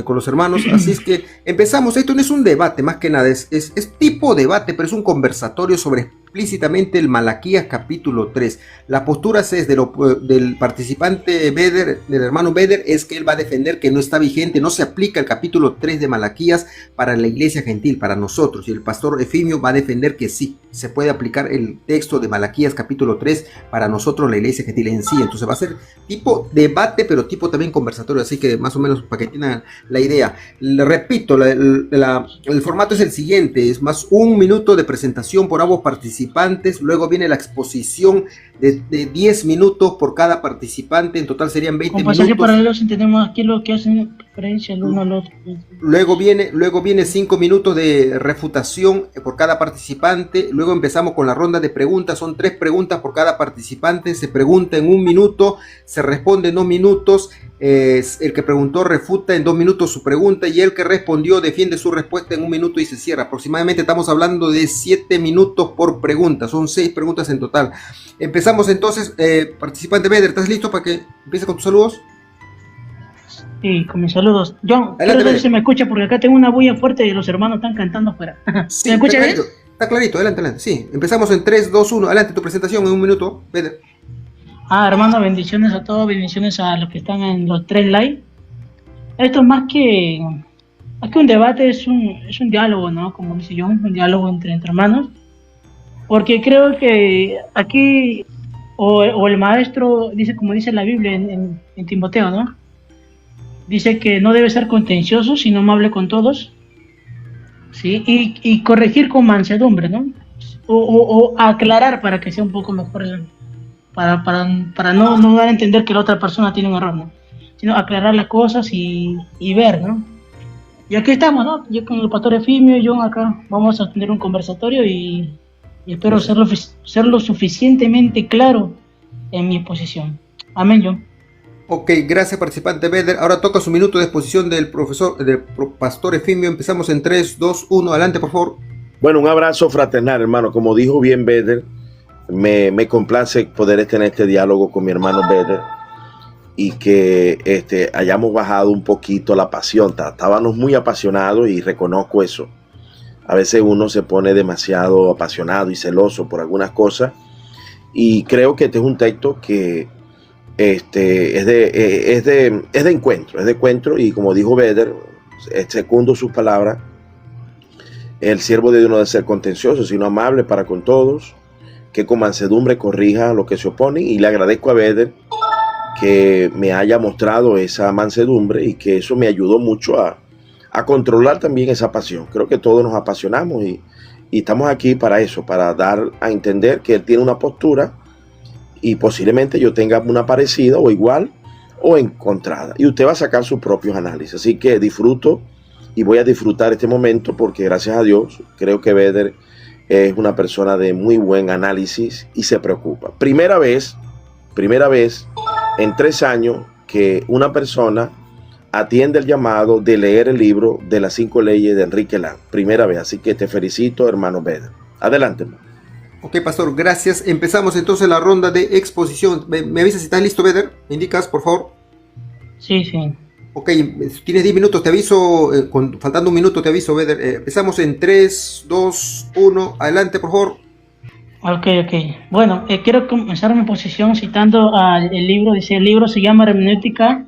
con los hermanos, así es que empezamos. Esto no es un debate, más que nada, es tipo debate, pero es un conversatorio sobre explícitamente el Malaquías capítulo 3. La postura es del participante Beder, del hermano Beder, es que él va a defender que no está vigente, no se aplica el capítulo 3 de Malaquías para la iglesia gentil, para nosotros, y el pastor Efimio va a defender que sí, se puede aplicar el texto de Malaquías capítulo 3 para nosotros, la iglesia gentil en sí. Entonces va a ser tipo debate, pero tipo también conversatorio, así que más o menos para que tengan la idea. Le repito, el formato es el siguiente, es más 1 minuto de presentación por ambos participantes, luego viene la exposición de 10 minutos por cada participante, en total serían 20 minutos. Con pasajes paralelos entendemos aquí lo que hacen referencia el uno al otro. Luego viene 5 minutos de refutación por cada participante, luego empezamos con la ronda de preguntas, son 3 preguntas por cada participante, se pregunta en 1 minuto, se responde en 2 minutos, el que preguntó refuta en 2 minutos su pregunta y el que respondió defiende su respuesta en 1 minuto y se cierra. Aproximadamente estamos hablando de 7 minutos por pregunta, son 6 preguntas en total. Empezamos entonces, participante Beder, ¿estás listo para que empiece con tus saludos? Sí, con mis saludos. John, quiero ver si se me escucha porque acá tengo una bulla fuerte y los hermanos están cantando afuera. Sí, ¿me escucha bien? Está clarito, adelante. Sí, empezamos en 3, 2, 1, adelante tu presentación en 1 minuto, Beder. Hermano, bendiciones a todos, bendiciones a los que están en los 3 live. Esto más que un debate, es un diálogo, ¿no? Como dice John, un diálogo entre hermanos. Porque creo que aquí, o el maestro dice, como dice la Biblia en Timoteo, ¿no? Dice que no debe ser contencioso, sino amable con todos, ¿sí? Y corregir con mansedumbre, ¿no? O aclarar para que sea un poco mejor, para no dar a entender que la otra persona tiene un error, ¿no? Sino aclarar las cosas y ver, ¿no? Y aquí estamos, ¿no? Yo con el pastor Efimio y John acá vamos a tener un conversatorio y espero ser lo suficientemente claro en mi exposición. Amén, John. Ok, gracias participante Beder. Ahora toca su minuto de exposición del pastor Efimio. Empezamos en 3, 2, 1. Adelante, por favor. Bueno, un abrazo fraternal, hermano. Como dijo bien Beder, me complace poder tener este diálogo con mi hermano Beder y que hayamos bajado un poquito la pasión. Estábamos muy apasionados y reconozco eso. A veces uno se pone demasiado apasionado y celoso por algunas cosas y creo que este es un texto que es de encuentro y como dijo Beder, segundo sus palabras, el siervo de Dios no debe ser contencioso, sino amable para con todos, que con mansedumbre corrija a los que se oponen, y le agradezco a Beder que me haya mostrado esa mansedumbre y que eso me ayudó mucho a controlar también esa pasión. Creo que todos nos apasionamos y estamos aquí para eso, para dar a entender que él tiene una postura y posiblemente yo tenga una parecida o igual o encontrada. Y usted va a sacar sus propios análisis. Así que disfruto y voy a disfrutar este momento porque gracias a Dios creo que Beder es una persona de muy buen análisis y se preocupa. Primera vez en 3 años que una persona atiende el llamado de leer el libro de las 5 leyes de Enrique Land. Primera vez. Así que te felicito, hermano Beder. Adelante, hermano. Ok, pastor, gracias. Empezamos entonces la ronda de exposición. ¿Me avisas si estás listo, Beder? ¿Me indicas, por favor? Sí. Ok, tienes 10 minutos, te aviso, faltando 1 minuto te aviso, Beder. Empezamos en 3, 2, 1, adelante, por favor. Ok. Bueno, quiero comenzar mi posición citando el libro. Dice, el libro se llama Hermenéutica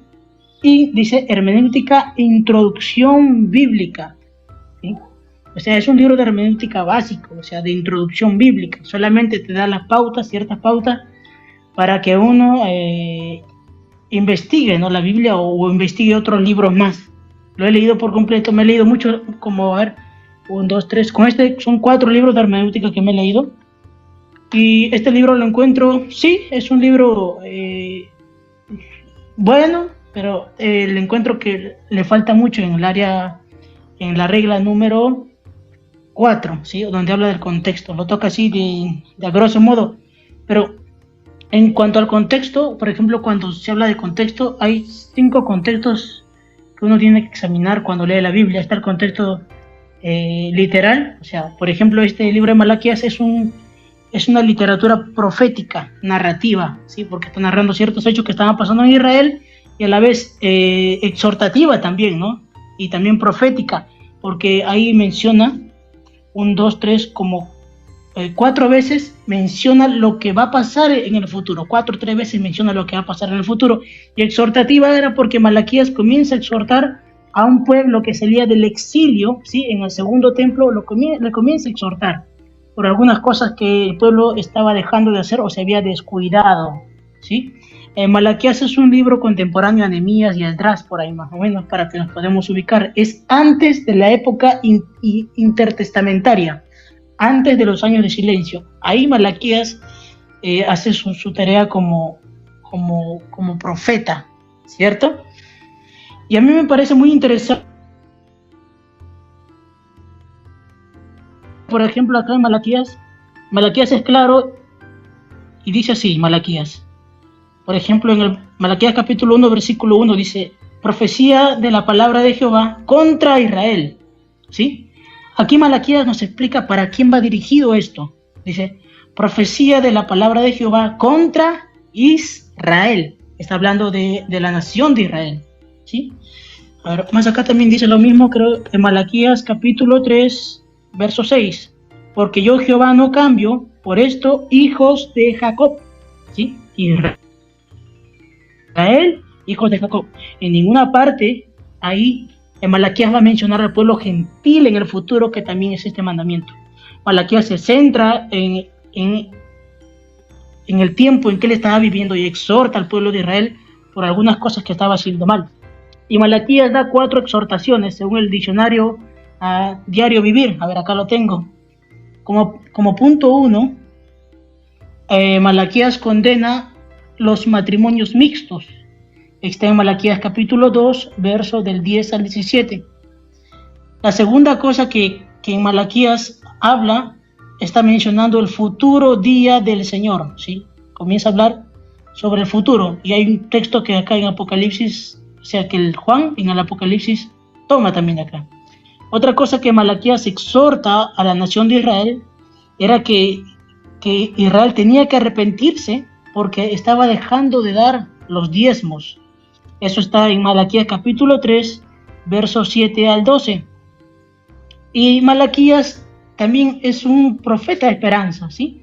y dice Hermenéutica Introducción Bíblica, ¿sí? O sea, es un libro de hermenéutica básico, o sea, de introducción bíblica. Solamente te da las pautas, ciertas pautas, para que uno investigue, ¿no? La Biblia o investigue otros libros más. Lo he leído por completo, me he leído mucho, como, 1, 2, 3, con son 4 libros de hermenéutica que me he leído. Y este libro lo encuentro, sí, es un libro bueno, pero le encuentro que le falta mucho en en la regla número 4, ¿sí? Donde habla del contexto, lo toca así de a grosso modo, pero en cuanto al contexto, por ejemplo, cuando se habla de contexto, hay 5 contextos que uno tiene que examinar cuando lee la Biblia. Está el contexto literal, o sea, por ejemplo, este libro de Malaquías es una literatura profética, narrativa, ¿sí? Porque está narrando ciertos hechos que estaban pasando en Israel y a la vez exhortativa también, ¿no? y también profética, porque ahí menciona 1, 2, 3, como 4 veces menciona lo que va a pasar en el futuro, 4 o 3 veces menciona lo que va a pasar en el futuro, y exhortativa era porque Malaquías comienza a exhortar a un pueblo que salía del exilio, ¿sí? En el segundo templo le comienza a exhortar por algunas cosas que el pueblo estaba dejando de hacer o se había descuidado, ¿sí? Malaquías es un libro contemporáneo a Nehemías y Esdras, por ahí más o menos, para que nos podamos ubicar. Es antes de la época intertestamentaria, antes de los años de silencio. Ahí Malaquías hace su tarea como profeta, ¿cierto? Y a mí me parece muy interesante, por ejemplo, acá en Malaquías es claro y dice así, Malaquías. Por ejemplo, en el Malaquías capítulo 1, versículo 1 dice, profecía de la palabra de Jehová contra Israel, ¿sí? Aquí Malaquías nos explica para quién va dirigido esto. Dice, profecía de la palabra de Jehová contra Israel. Está hablando de la nación de Israel, ¿sí? A ver, más acá también dice lo mismo, creo, en Malaquías capítulo 3, verso 6. Porque yo Jehová no cambio, por esto, hijos de Jacob, ¿sí? Israel, hijos de Jacob. En ninguna parte ahí en Malaquías va a mencionar al pueblo gentil en el futuro, que también es este mandamiento. Malaquías se centra en el tiempo en que él estaba viviendo y exhorta al pueblo de Israel por algunas cosas que estaba haciendo mal. Y Malaquías da 4 exhortaciones según el diccionario Diario Vivir. A ver, acá lo tengo. Como punto 1, Malaquías condena los matrimonios mixtos. Está en Malaquías capítulo 2, versos del 10 al 17. La segunda cosa que en Malaquías habla, está mencionando el futuro día del Señor, ¿sí? Comienza a hablar sobre el futuro. Y hay un texto que acá en Apocalipsis, o sea que el Juan en el Apocalipsis toma también acá. Otra cosa que Malaquías exhorta a la nación de Israel era que Israel tenía que arrepentirse porque estaba dejando de dar los diezmos. Eso está en Malaquías capítulo 3, versos 7 al 12. Y Malaquías también es un profeta de esperanza, ¿sí?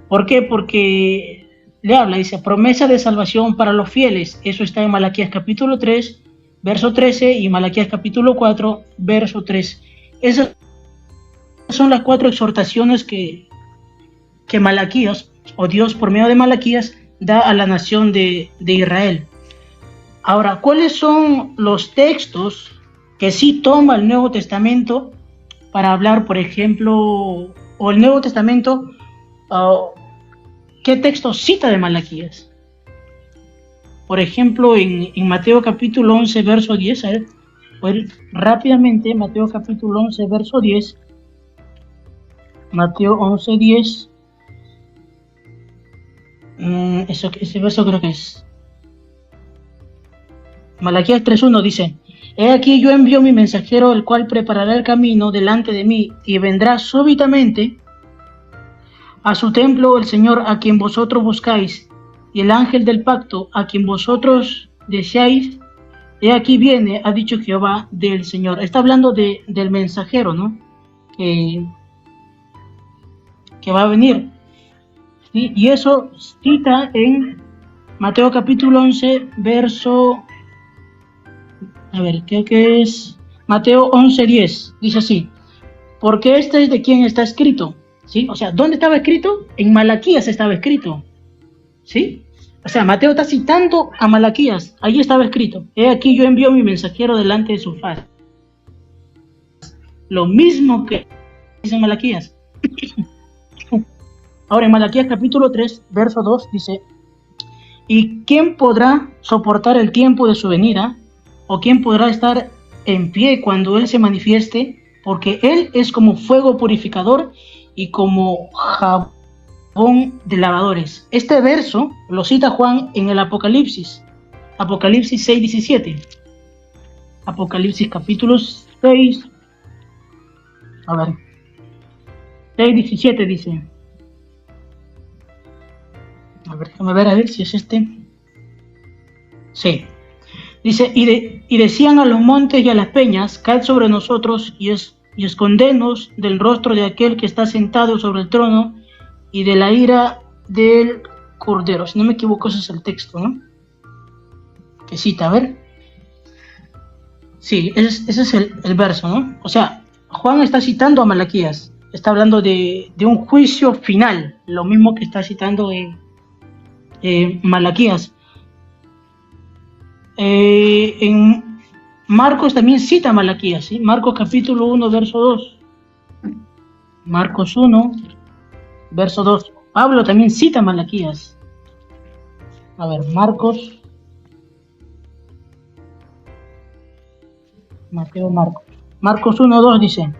¿Por qué? Porque le habla, dice, promesa de salvación para los fieles. Eso está en Malaquías capítulo 3, verso 13, y Malaquías capítulo 4, verso 3. Esas son las 4 exhortaciones que Malaquías, o Dios por medio de Malaquías, da a la nación de Israel. Ahora, ¿cuáles son los textos que sí toma el Nuevo Testamento para hablar, por ejemplo, o el Nuevo Testamento, qué texto cita de Malaquías? Por ejemplo, en Mateo capítulo 11, verso 10, a ver, rápidamente, Mateo capítulo 11, verso 10, Mateo 11, 10, ese verso creo que es, Malaquías 3.1 dice, he aquí yo envío mi mensajero, el cual preparará el camino delante de mí, y vendrá súbitamente a su templo el Señor a quien vosotros buscáis, y el ángel del pacto a quien vosotros deseáis, he aquí viene, ha dicho Jehová del Señor. Está hablando del mensajero, ¿no? Que va a venir. ¿Sí? Y eso cita en Mateo capítulo 11, verso... A ver, ¿qué es? Mateo 11:10, dice así, porque este es de quien está escrito, ¿sí? O sea, ¿dónde estaba escrito? En Malaquías estaba escrito, ¿sí? O sea, Mateo está citando a Malaquías, ahí estaba escrito, he aquí yo envío mi mensajero delante de su faz. Lo mismo que dice Malaquías. Ahora en Malaquías capítulo 3, verso 2 dice, ¿y quién podrá soportar el tiempo de su venida? ¿O quién podrá estar en pie cuando Él se manifieste? Porque Él es como fuego purificador y como jabón de lavadores. Este verso lo cita Juan en el Apocalipsis. Apocalipsis 6:17. Apocalipsis capítulo 6. A ver. 6:17 dice. A ver, déjame ver a ver si es este. Sí. Dice, y decían a los montes y a las peñas, caed sobre nosotros y escondenos del rostro de aquel que está sentado sobre el trono y de la ira del Cordero. Si no me equivoco, ese es el texto, ¿no? Que cita, a ver. Sí, ese es el verso, ¿no? O sea, Juan está citando a Malaquías, está hablando de un juicio final, lo mismo que está citando Malaquías. En Marcos también cita a Malaquías, ¿sí? Marcos capítulo 1, verso 2. Marcos 1, verso 2. Pablo también cita a Malaquías. A ver, Marcos. Marcos 1, 2 dice,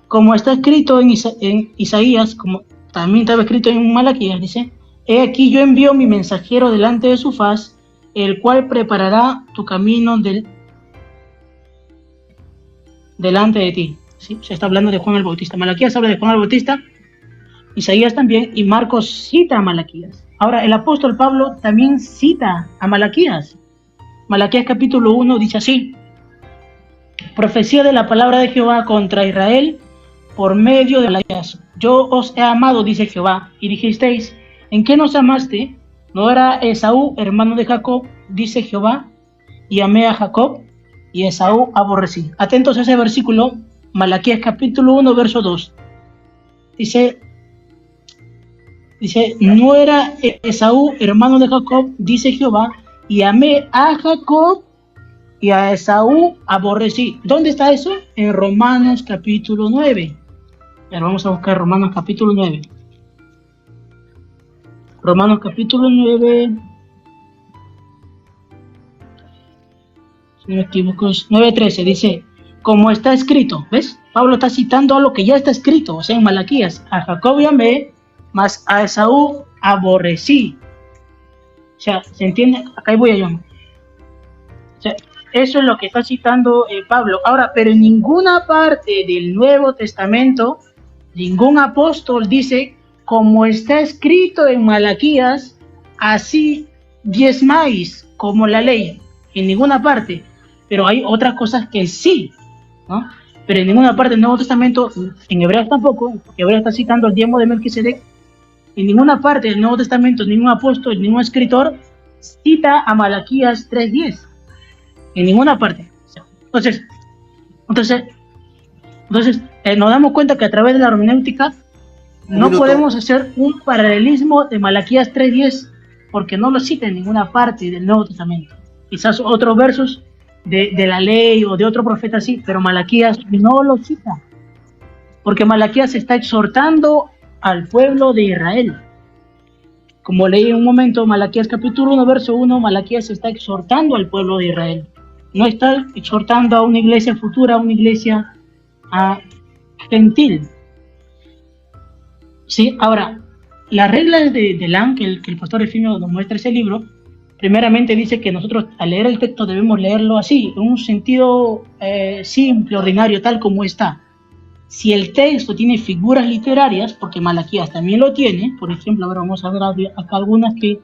como está escrito en Isaías, como también estaba escrito en Malaquías, dice, he aquí yo envío mi mensajero delante de su faz, el cual preparará tu camino delante de ti. ¿Sí? Se está hablando de Juan el Bautista. Malaquías habla de Juan el Bautista, Isaías también, y Marcos cita a Malaquías. Ahora, el apóstol Pablo también cita a Malaquías. Malaquías capítulo 1 dice así, profecía de la palabra de Jehová contra Israel por medio de Malaquías. Yo os he amado, dice Jehová, y dijisteis, ¿en qué nos amaste? ¿No era Esaú, hermano de Jacob, dice Jehová, y amé a Jacob, y Esaú aborrecí? Atentos a ese versículo, Malaquías capítulo 1, verso 2. Dice, no era Esaú, hermano de Jacob, dice Jehová, y amé a Jacob, y a Esaú aborrecí. ¿Dónde está eso? En Romanos capítulo 9. Pero vamos a buscar Romanos capítulo 9. Romanos capítulo 9, si no me equivoco, 9:13, dice, como está escrito, ¿ves? Pablo está citando a lo que ya está escrito, o sea, en Malaquías, a Jacob y amé, mas a Esaú aborrecí. O sea, ¿se entiende? Acá voy a yo. O sea, eso es lo que está citando Pablo. Ahora, pero en ninguna parte del Nuevo Testamento, ningún apóstol dice, como está escrito en Malaquías, así diezmáis como la ley. En ninguna parte. Pero hay otras cosas que sí, ¿no? Pero en ninguna parte del Nuevo Testamento, en Hebreos tampoco, porque Hebreos está citando el diezmo de Melquisedec. En ninguna parte del Nuevo Testamento, ningún apóstol, ningún escritor cita a Malaquías 3:10. En ninguna parte. Entonces nos damos cuenta que a través de la hermenéutica no podemos hacer un paralelismo de Malaquías 3:10 porque no lo cita en ninguna parte del Nuevo Testamento. Quizás otros versos de la ley o de otro profeta sí, pero Malaquías no lo cita. Porque Malaquías está exhortando al pueblo de Israel. Como leí en un momento, Malaquías capítulo 1, verso 1, Malaquías está exhortando al pueblo de Israel. No está exhortando a una iglesia futura, a una iglesia gentil. Sí, ahora, las reglas de LAN, que el pastor Efimio nos muestra ese libro, primeramente dice que nosotros al leer el texto debemos leerlo así, en un sentido simple, ordinario, tal como está. Si el texto tiene figuras literarias, porque Malaquías también lo tiene, por ejemplo, ahora vamos a ver acá algunas que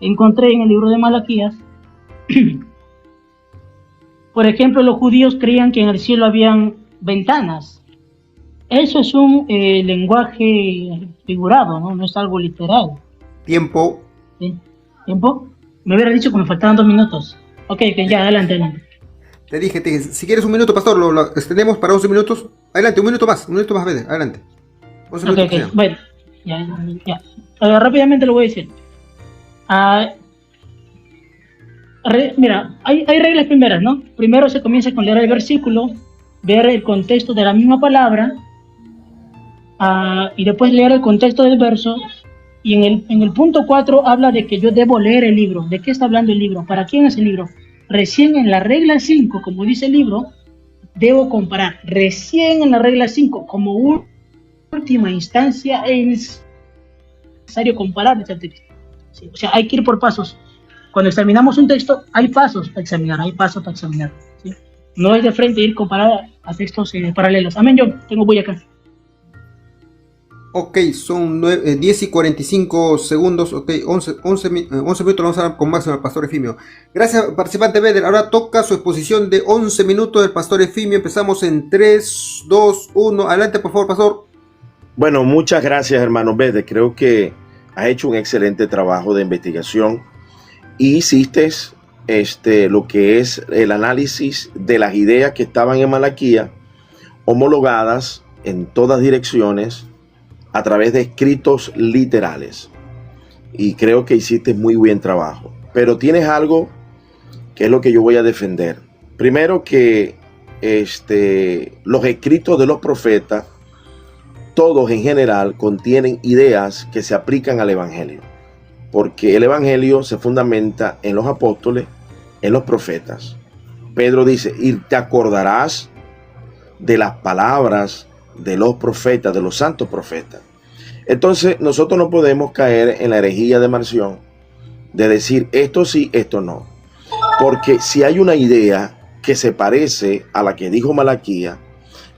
encontré en el libro de Malaquías. Por ejemplo, los judíos creían que en el cielo habían ventanas. Eso es un lenguaje figurado, ¿no? No es algo literal. Tiempo. ¿Sí? ¿Tiempo? Me hubiera dicho que me faltaban 2 minutos. Ok, ya, adelante. Te dije, si quieres un minuto, pastor, lo extendemos para 11 minutos. Adelante, un minuto más, Bede, adelante. 11 minutos. Ok, bueno, ya. Rápidamente lo voy a decir. Mira, hay reglas primeras, ¿no? Primero se comienza con leer el versículo, ver el contexto de la misma palabra, y después leer el contexto del verso, y en el punto 4 habla de que yo debo leer el libro. ¿De qué está hablando el libro? ¿Para quién es el libro? Recién en la regla 5, como dice el libro, debo comparar. Recién en la regla 5, como última instancia, es necesario comparar ese texto. ¿Sí? O sea, hay que ir por pasos. Cuando examinamos un texto, hay pasos para examinar, ¿sí? No es de frente ir comparar a textos paralelos. Amén, yo tengo voy acá. Ok, son 10 y 45 segundos, ok, 11 minutos vamos a hablar con máximo el pastor Efimio. Gracias, participante Beder. Ahora toca su exposición de 11 minutos del pastor Efimio. Empezamos en 3, 2, 1. Adelante, por favor, pastor. Bueno, muchas gracias, hermano Beder. Creo que has hecho un excelente trabajo de investigación y hiciste lo que es el análisis de las ideas que estaban en Malaquía, homologadas en todas direcciones, a través de escritos literales, y creo que hiciste muy buen trabajo. Pero tienes algo que es lo que yo voy a defender. Primero, que los escritos de los profetas, todos en general, contienen ideas que se aplican al evangelio, porque el evangelio se fundamenta en los apóstoles, en los profetas. Pedro dice: y te acordarás de las palabras de los profetas, de los santos profetas. Entonces nosotros no podemos caer en la herejía de Marción de decir esto sí, esto no, porque si hay una idea que se parece a la que dijo Malaquía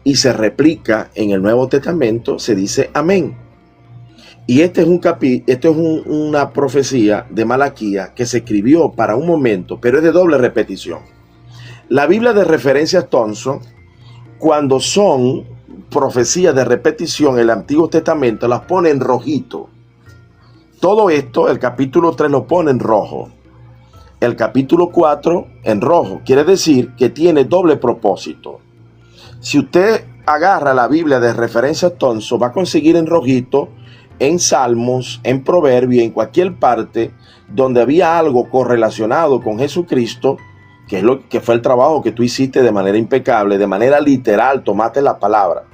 y se replica en el Nuevo Testamento, se dice amén. Y este es una profecía de Malaquía que se escribió para un momento, pero es de doble repetición. La Biblia de referencias Thompson, cuando son profecías de repetición, el Antiguo Testamento las pone en rojito. Todo esto, el capítulo 3 lo pone en rojo, el capítulo 4 en rojo. Quiere decir que tiene doble propósito. Si usted agarra la Biblia de referencias Thompson, va a conseguir en rojito, en Salmos, en Proverbios, en cualquier parte donde había algo correlacionado con Jesucristo, que es lo que fue el trabajo que tú hiciste de manera impecable, de manera literal, tomaste la palabra.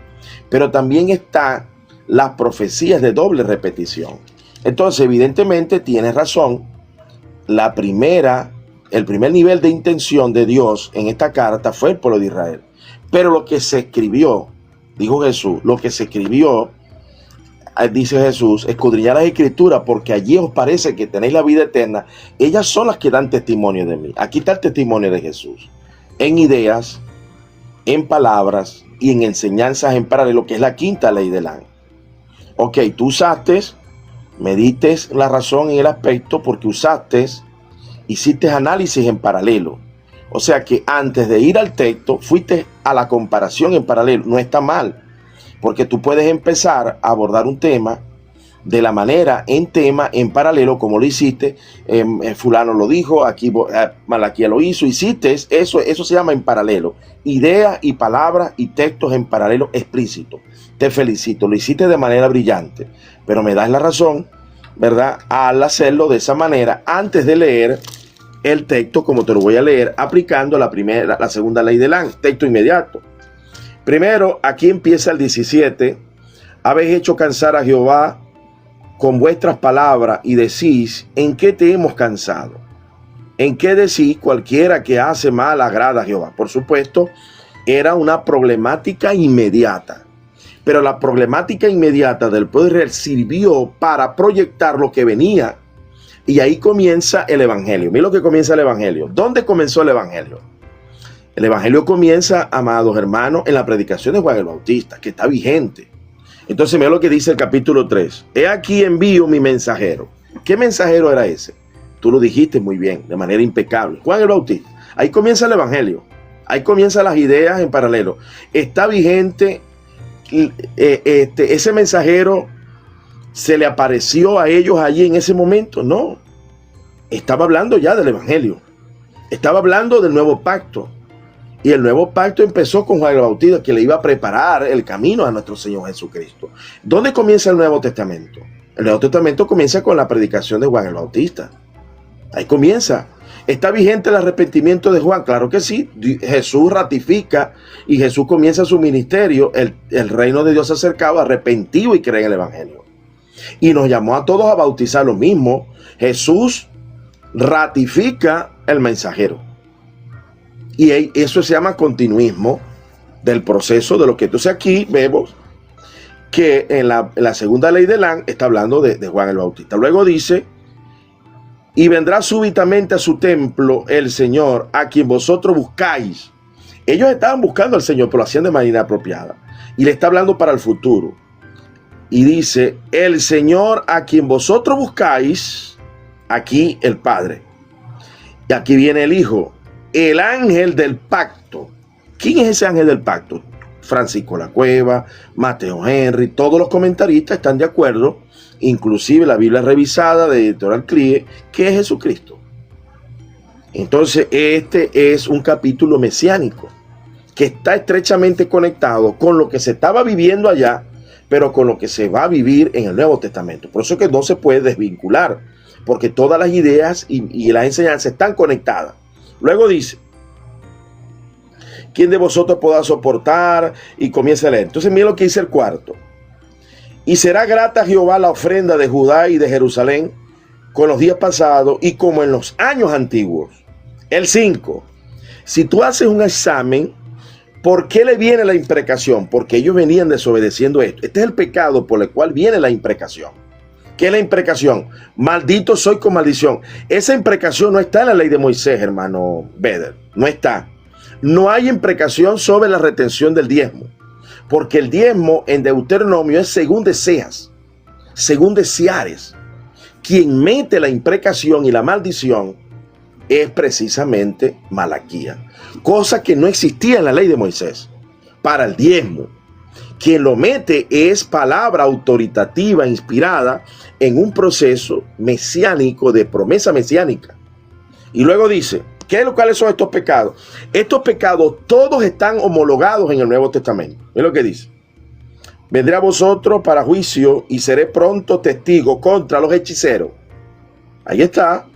Pero también están las profecías de doble repetición. Entonces, evidentemente, tienes razón. El primer nivel de intención de Dios en esta carta fue el pueblo de Israel. Pero lo que se escribió, dijo Jesús, lo que se escribió, dice Jesús, escudriñad las escrituras, porque allí os parece que tenéis la vida eterna. Ellas son las que dan testimonio de mí. Aquí está el testimonio de Jesús, en ideas, en palabras y en enseñanzas en paralelo, que es la quinta ley del ángel. Ok, tú me diste la razón en el aspecto porque hiciste análisis en paralelo. O sea que antes de ir al texto, fuiste a la comparación en paralelo. No está mal, porque tú puedes empezar a abordar un tema de la manera en paralelo, como lo hiciste. Fulano lo dijo, aquí Malaquía lo hizo, hiciste eso se llama en paralelo. Ideas y palabras y textos en paralelo explícito. Te felicito, lo hiciste de manera brillante, pero me das la razón, ¿verdad?, al hacerlo de esa manera, antes de leer el texto, como te lo voy a leer, aplicando la segunda ley del ángel, texto inmediato. Primero, aquí empieza el 17. Habéis hecho cansar a Jehová con vuestras palabras y decís: ¿en qué te hemos cansado? ¿En qué decís? Cualquiera que hace mal agrada a Jehová. Por supuesto, era una problemática inmediata. Pero la problemática inmediata del pueblo de Israel sirvió para proyectar lo que venía. Y ahí comienza el evangelio. Mira lo que comienza el evangelio. ¿Dónde comenzó el evangelio? El evangelio comienza, amados hermanos, en la predicación de Juan el Bautista, que está vigente. Entonces mira lo que dice el capítulo 3. He aquí envío mi mensajero. ¿Qué mensajero era ese? Tú lo dijiste muy bien, de manera impecable. Juan el Bautista. Ahí comienza el evangelio. Ahí comienzan las ideas en paralelo. Está vigente. Ese mensajero se le apareció a ellos allí en ese momento. No. Estaba hablando ya del evangelio. Estaba hablando del nuevo pacto. Y el nuevo pacto empezó con Juan el Bautista, que le iba a preparar el camino a nuestro Señor Jesucristo. ¿Dónde comienza el Nuevo Testamento? El Nuevo Testamento comienza con la predicación de Juan el Bautista. Ahí comienza. ¿Está vigente el arrepentimiento de Juan? Claro que sí. Jesús ratifica y Jesús comienza su ministerio. El reino de Dios se acercaba, arrepentido y cree en el evangelio. Y nos llamó a todos a bautizar lo mismo. Jesús ratifica el mensajero. Y eso se llama continuismo del proceso de lo que... Entonces aquí vemos que en la segunda ley del ángel está hablando de Juan el Bautista. Luego dice: y vendrá súbitamente a su templo el Señor, a quien vosotros buscáis. Ellos estaban buscando al Señor, pero lo hacían de manera apropiada. Y le está hablando para el futuro. y dice, el Señor a quien vosotros buscáis, aquí el Padre. Y aquí viene el Hijo, el ángel del pacto. ¿Quién es ese ángel del pacto? Francisco La Cueva, Mateo Henry, todos los comentaristas están de acuerdo, inclusive la Biblia revisada de Editorial CLIE, que es Jesucristo. Entonces, este es un capítulo mesiánico que está estrechamente conectado con lo que se estaba viviendo allá, pero con lo que se va a vivir en el Nuevo Testamento. Por eso es que no se puede desvincular, porque todas las ideas y las enseñanzas están conectadas. Luego dice, ¿quién de vosotros podrá soportar? Y comienza a leer. Entonces mira lo que dice el cuarto. Y será grata a Jehová la ofrenda de Judá y de Jerusalén con los días pasados y como en los años antiguos. El 5. Si tú haces un examen, ¿por qué le viene la imprecación? Porque ellos venían desobedeciendo esto. Este es el pecado por el cual viene la imprecación. ¿Qué es la imprecación? Maldito soy con maldición. Esa imprecación no está en la ley de Moisés, hermano Beder. No está. No hay imprecación sobre la retención del diezmo. Porque el diezmo en Deuteronomio es según deseas, según deseares. Quien mete la imprecación y la maldición es precisamente Malaquías. Cosa que no existía en la ley de Moisés. Para el diezmo. Quien lo mete es palabra autoritativa inspirada en un proceso mesiánico de promesa mesiánica. Y luego dice, ¿cuáles son estos pecados? Estos pecados todos están homologados en el Nuevo Testamento. Es lo que dice. Vendré a vosotros para juicio y seré pronto testigo contra los hechiceros. Ahí está.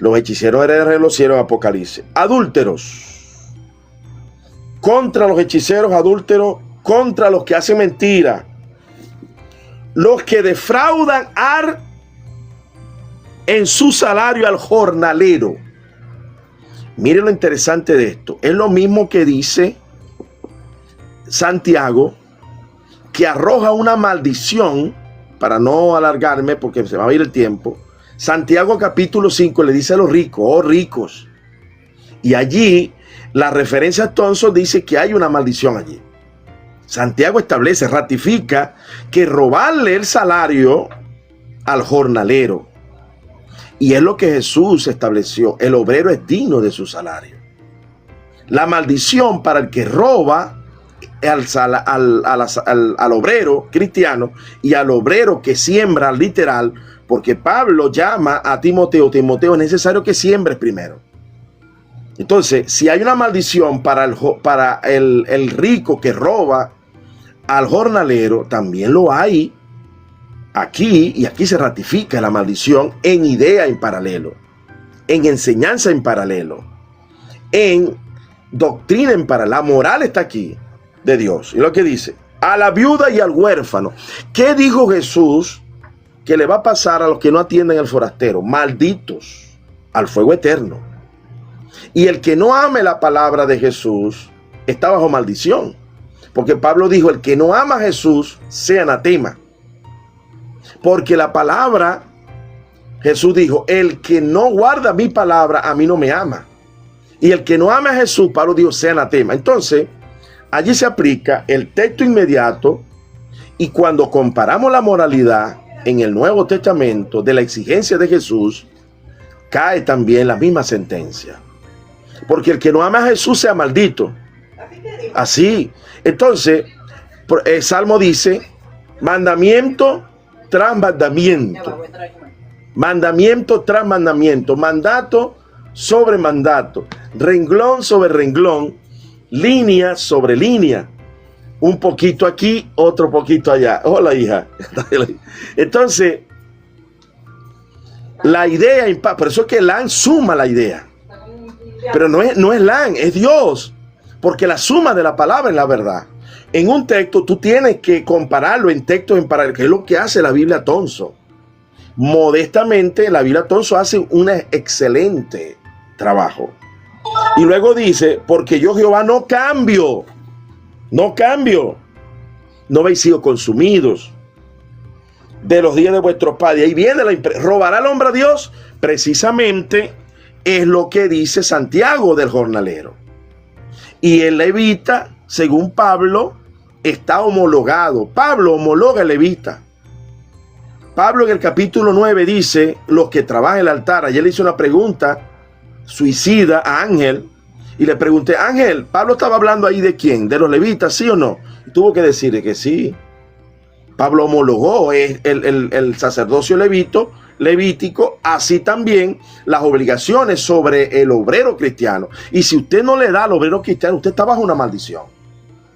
Los hechiceros herederos de los cielos en Apocalipsis. Adúlteros. Contra los hechiceros adúlteros, contra los que hacen mentira. Los que defraudan en su salario al jornalero. Miren lo interesante de esto. Es lo mismo que dice Santiago, que arroja una maldición, para no alargarme porque se va a ir el tiempo. Santiago capítulo 5 le dice a los ricos, oh ricos. Y allí la referencia a Thompson dice que hay una maldición allí. Santiago establece, ratifica que robarle el salario al jornalero. Y es lo que Jesús estableció. El obrero es digno de su salario. La maldición para el que roba al obrero cristiano y al obrero que siembra literal, porque Pablo llama a Timoteo, es necesario que siembres primero. Entonces, si hay una maldición para el rico que roba al jornalero, también lo hay aquí, y aquí se ratifica la maldición en idea en paralelo, en enseñanza en paralelo, en doctrina en paralelo. La moral está aquí de Dios. Y lo que dice, a la viuda y al huérfano. ¿Qué dijo Jesús que le va a pasar a los que no atienden al forastero? Malditos al fuego eterno. Y el que no ame la palabra de Jesús está bajo maldición. Porque Pablo dijo, el que no ama a Jesús sea anatema. Porque la palabra, Jesús dijo, el que no guarda mi palabra a mí no me ama. Y el que no ama a Jesús, Pablo dijo, sea anatema. Entonces, allí se aplica el texto inmediato, y cuando comparamos la moralidad en el Nuevo Testamento de la exigencia de Jesús, cae también la misma sentencia. Porque el que no ama a Jesús sea maldito. Así. Entonces, el Salmo dice, mandamiento tras mandamiento. Mandamiento tras mandamiento. Mandato sobre mandato. Renglón sobre renglón. Línea sobre línea. Un poquito aquí, otro poquito allá. Hola, hija. Entonces, la idea, por eso es que LAN suma la idea. Pero no es LAN, es Dios. Porque la suma de la palabra es la verdad. En un texto tú tienes que compararlo en textos en paralelo, que es lo que hace la Biblia Thompson. Modestamente, la Biblia Thompson hace un excelente trabajo. Y luego dice, porque yo Jehová no cambio, no habéis sido consumidos de los días de vuestros padres. Ahí viene ¿robará el hombre a Dios? Precisamente es lo que dice Santiago del jornalero. Y el levita, según Pablo, está homologado. Pablo homologa el levita. Pablo en el capítulo 9 dice, los que trabajan el altar. Ayer le hice una pregunta suicida a Ángel y le pregunté, Ángel, ¿Pablo estaba hablando ahí de quién? ¿De los levitas, sí o no? Y tuvo que decirle que sí. Pablo homologó el sacerdocio levítico, así también las obligaciones sobre el obrero cristiano. Y si usted no le da al obrero cristiano, usted está bajo una maldición.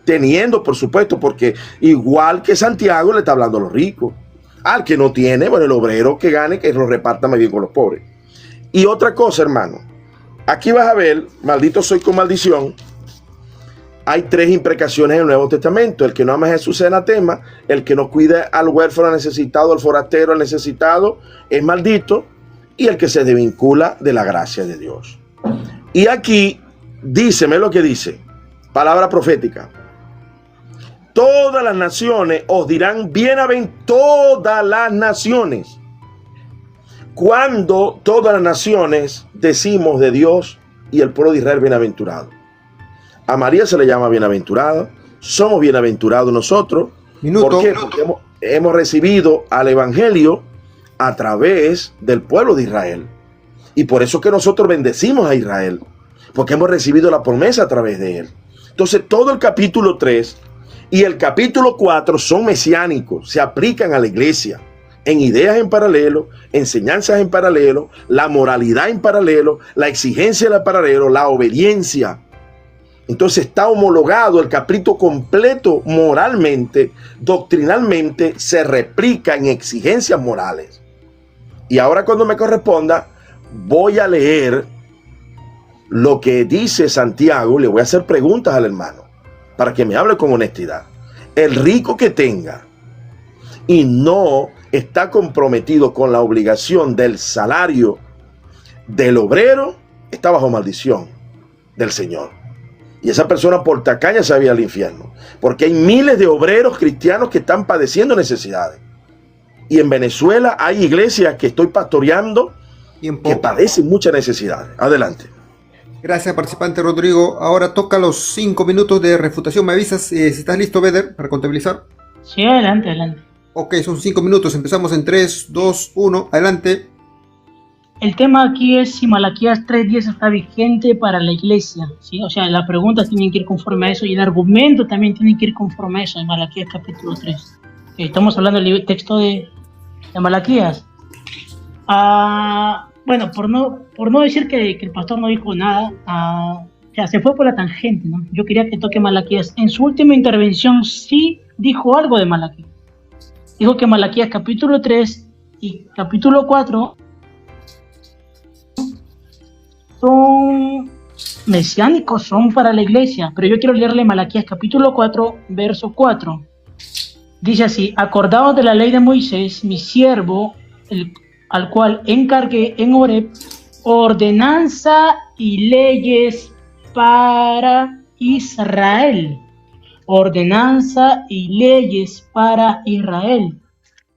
Teniendo, por supuesto, porque igual que Santiago le está hablando a los ricos. Al que no tiene, bueno, el obrero que gane, que lo reparta más bien con los pobres. Y otra cosa, hermano. Aquí vas a ver, maldito soy con maldición. Hay 3 imprecaciones en el Nuevo Testamento. El que no ama a Jesús es anatema. El que no cuida al huérfano, al necesitado, al forastero, al necesitado, es maldito. Y el que se desvincula de la gracia de Dios. Y aquí, díceme lo que dice. Palabra profética. Todas las naciones os dirán bienaventurados. Todas las naciones. Cuando todas las naciones decimos de Dios y el pueblo de Israel bienaventurado. A María se le llama bienaventurada. Somos bienaventurados nosotros. ¿Por qué? Porque hemos recibido al evangelio a través del pueblo de Israel. Y por eso que nosotros bendecimos a Israel. Porque hemos recibido la promesa a través de él. Entonces todo el capítulo 3 y el capítulo 4 son mesiánicos. Se aplican a la iglesia. En ideas en paralelo, enseñanzas en paralelo, la moralidad en paralelo, la exigencia en paralelo, la obediencia. Entonces está homologado el capítulo completo moralmente, doctrinalmente, se replica en exigencias morales. Y ahora cuando me corresponda, voy a leer lo que dice Santiago, le voy a hacer preguntas al hermano, para que me hable con honestidad. El rico que tenga y no está comprometido con la obligación del salario del obrero, está bajo maldición del Señor. Y esa persona por tacaña se va a ir al infierno. Porque hay miles de obreros cristianos que están padeciendo necesidades. Y en Venezuela hay iglesias que estoy pastoreando que padecen muchas necesidades. Adelante. Gracias, participante Rodrigo. Ahora toca los 5 minutos de refutación. ¿Me avisas si estás listo, Beder, para contabilizar? Sí, adelante, adelante. Ok, son 5 minutos. Empezamos en 3, 2, 1. Adelante. El tema aquí es si Malaquías 3:10 está vigente para la iglesia, ¿sí? O sea, las preguntas tienen que ir conforme a eso y el argumento también tiene que ir conforme a eso en Malaquías capítulo 3. Estamos hablando del texto de Malaquías. Bueno, por no decir que el pastor no dijo nada, ya se fue por la tangente, ¿no? Yo quería que toque Malaquías. En su última intervención sí dijo algo de Malaquías. Dijo que Malaquías capítulo 3 y capítulo 4 son mesiánicos, son para la iglesia, pero yo quiero leerle Malaquías capítulo 4, verso 4. Dice así: acordaos de la ley de Moisés, mi siervo, al cual encargué en Horeb ordenanza y leyes para Israel. Ordenanza y leyes para Israel.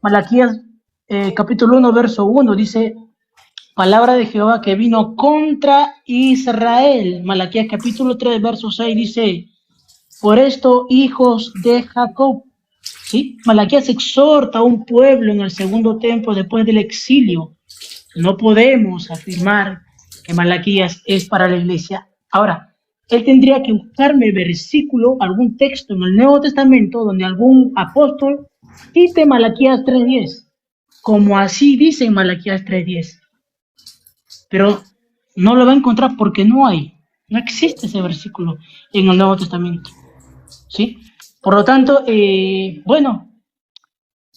Malaquías capítulo 1, verso 1 dice: palabra de Jehová que vino contra Israel. Malaquías capítulo 3, verso 6 dice: por esto, hijos de Jacob. ¿Sí? Malaquías exhorta a un pueblo en el segundo tiempo después del exilio. No podemos afirmar que Malaquías es para la iglesia. Ahora, él tendría que buscarme versículo, algún texto en el Nuevo Testamento donde algún apóstol cite Malaquías 3:10, como así dice en Malaquías 3:10. Pero no lo va a encontrar porque no existe ese versículo en el Nuevo Testamento, ¿sí? Por lo tanto, bueno,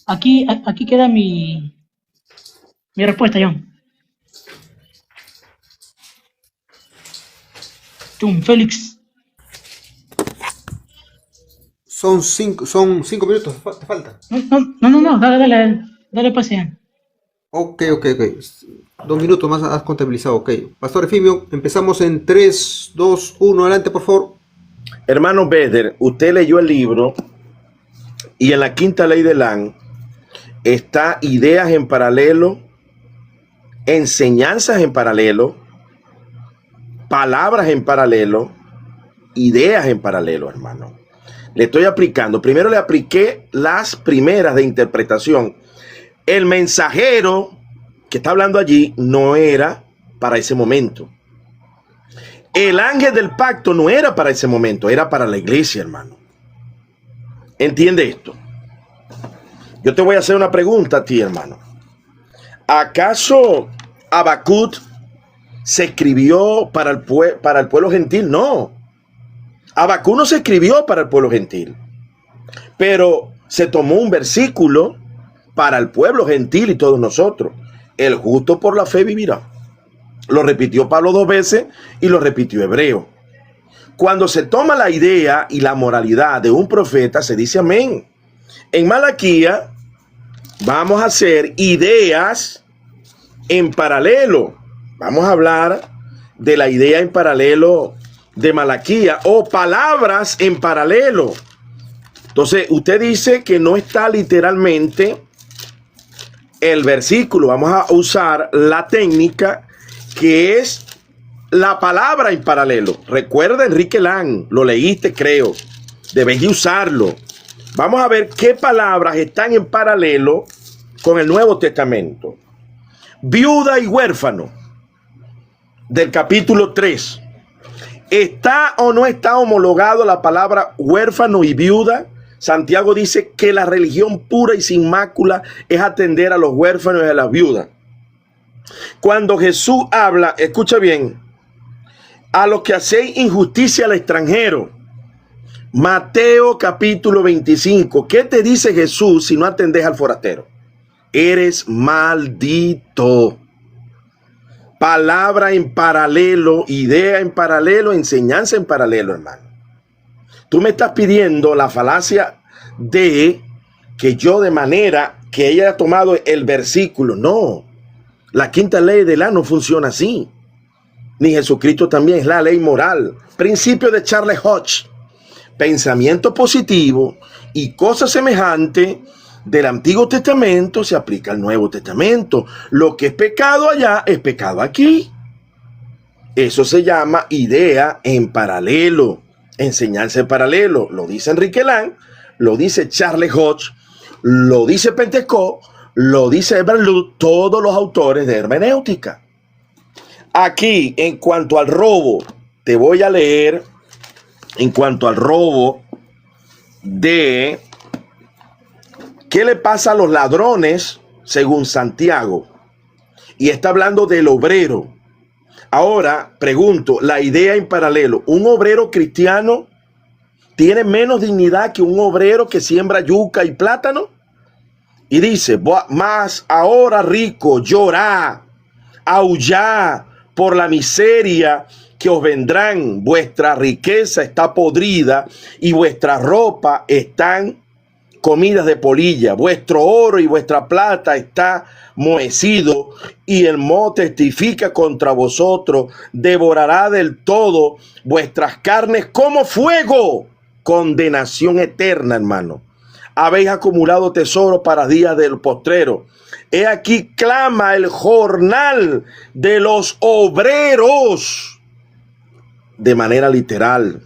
aquí queda mi respuesta, John. Félix. Son 5 minutos, te falta. No, dale pase. Ok. 2 minutos más has contabilizado, ok. Pastor Efimio, empezamos en 3, 2, 1, adelante, por favor. Hermano Beder, usted leyó el libro y en la quinta ley de Lang está ideas en paralelo, enseñanzas en paralelo, palabras en paralelo, ideas en paralelo, hermano. Le estoy aplicando. Primero le apliqué las primeras de interpretación. El mensajero que está hablando allí no era para ese momento. El ángel del pacto no era para ese momento, era para la iglesia, hermano. ¿Entiende esto? Yo te voy a hacer una pregunta a ti, hermano. ¿Acaso Habacuc se escribió para el pueblo gentil? No. Habacuc no se escribió para el pueblo gentil, pero se tomó un versículo para el pueblo gentil y todos nosotros. El justo por la fe vivirá. Lo repitió Pablo 2 veces y lo repitió Hebreo. Cuando se toma la idea y la moralidad de un profeta, se dice amén. En Malaquía vamos a hacer ideas en paralelo. Vamos a hablar de la idea en paralelo de Malaquía o palabras en paralelo. Entonces, usted dice que no está literalmente el versículo. Vamos a usar la técnica que es la palabra en paralelo. Recuerda Enrique Lang, lo leíste, creo. Debes de usarlo. Vamos a ver qué palabras están en paralelo con el Nuevo Testamento. Viuda y huérfano, del capítulo 3. ¿Está o no está homologado la palabra huérfano y viuda? Santiago dice que la religión pura y sin mácula es atender a los huérfanos y a las viudas. Cuando Jesús habla, escucha bien, a los que hacéis injusticia al extranjero. Mateo capítulo 25. ¿Qué te dice Jesús si no atendés al forastero? Eres maldito. Palabra en paralelo, idea en paralelo, enseñanza en paralelo, hermano. Tú me estás pidiendo la falacia de que yo de manera que ella haya tomado el versículo. No, la quinta ley de la no funciona así. Ni Jesucristo también, es la ley moral. Principio de Charles Hodge. Pensamiento positivo y cosas semejantes del Antiguo Testamento se aplica al Nuevo Testamento. Lo que es pecado allá es pecado aquí. Eso se llama idea en paralelo, enseñanza en paralelo. Lo dice Enrique Lang, lo dice Charles Hodge, lo dice Pentecó, lo dice Eberlud, todos los autores de hermenéutica. Aquí, en cuanto al robo, te voy a leer, en cuanto al robo de qué le pasa a los ladrones según Santiago. Y está hablando del obrero. Ahora, pregunto, la idea en paralelo, ¿un obrero cristiano tiene menos dignidad que un obrero que siembra yuca y plátano? Y dice, más ahora rico, llorá, aullá por la miseria que os vendrán. Vuestra riqueza está podrida y vuestra ropa están comidas de polilla. Vuestro oro y vuestra plata está mohecido y el moho testifica contra vosotros. Devorará del todo vuestras carnes como fuego. Condenación eterna, hermano. Habéis acumulado tesoro para días del postrero. He aquí clama el jornal de los obreros. De manera literal.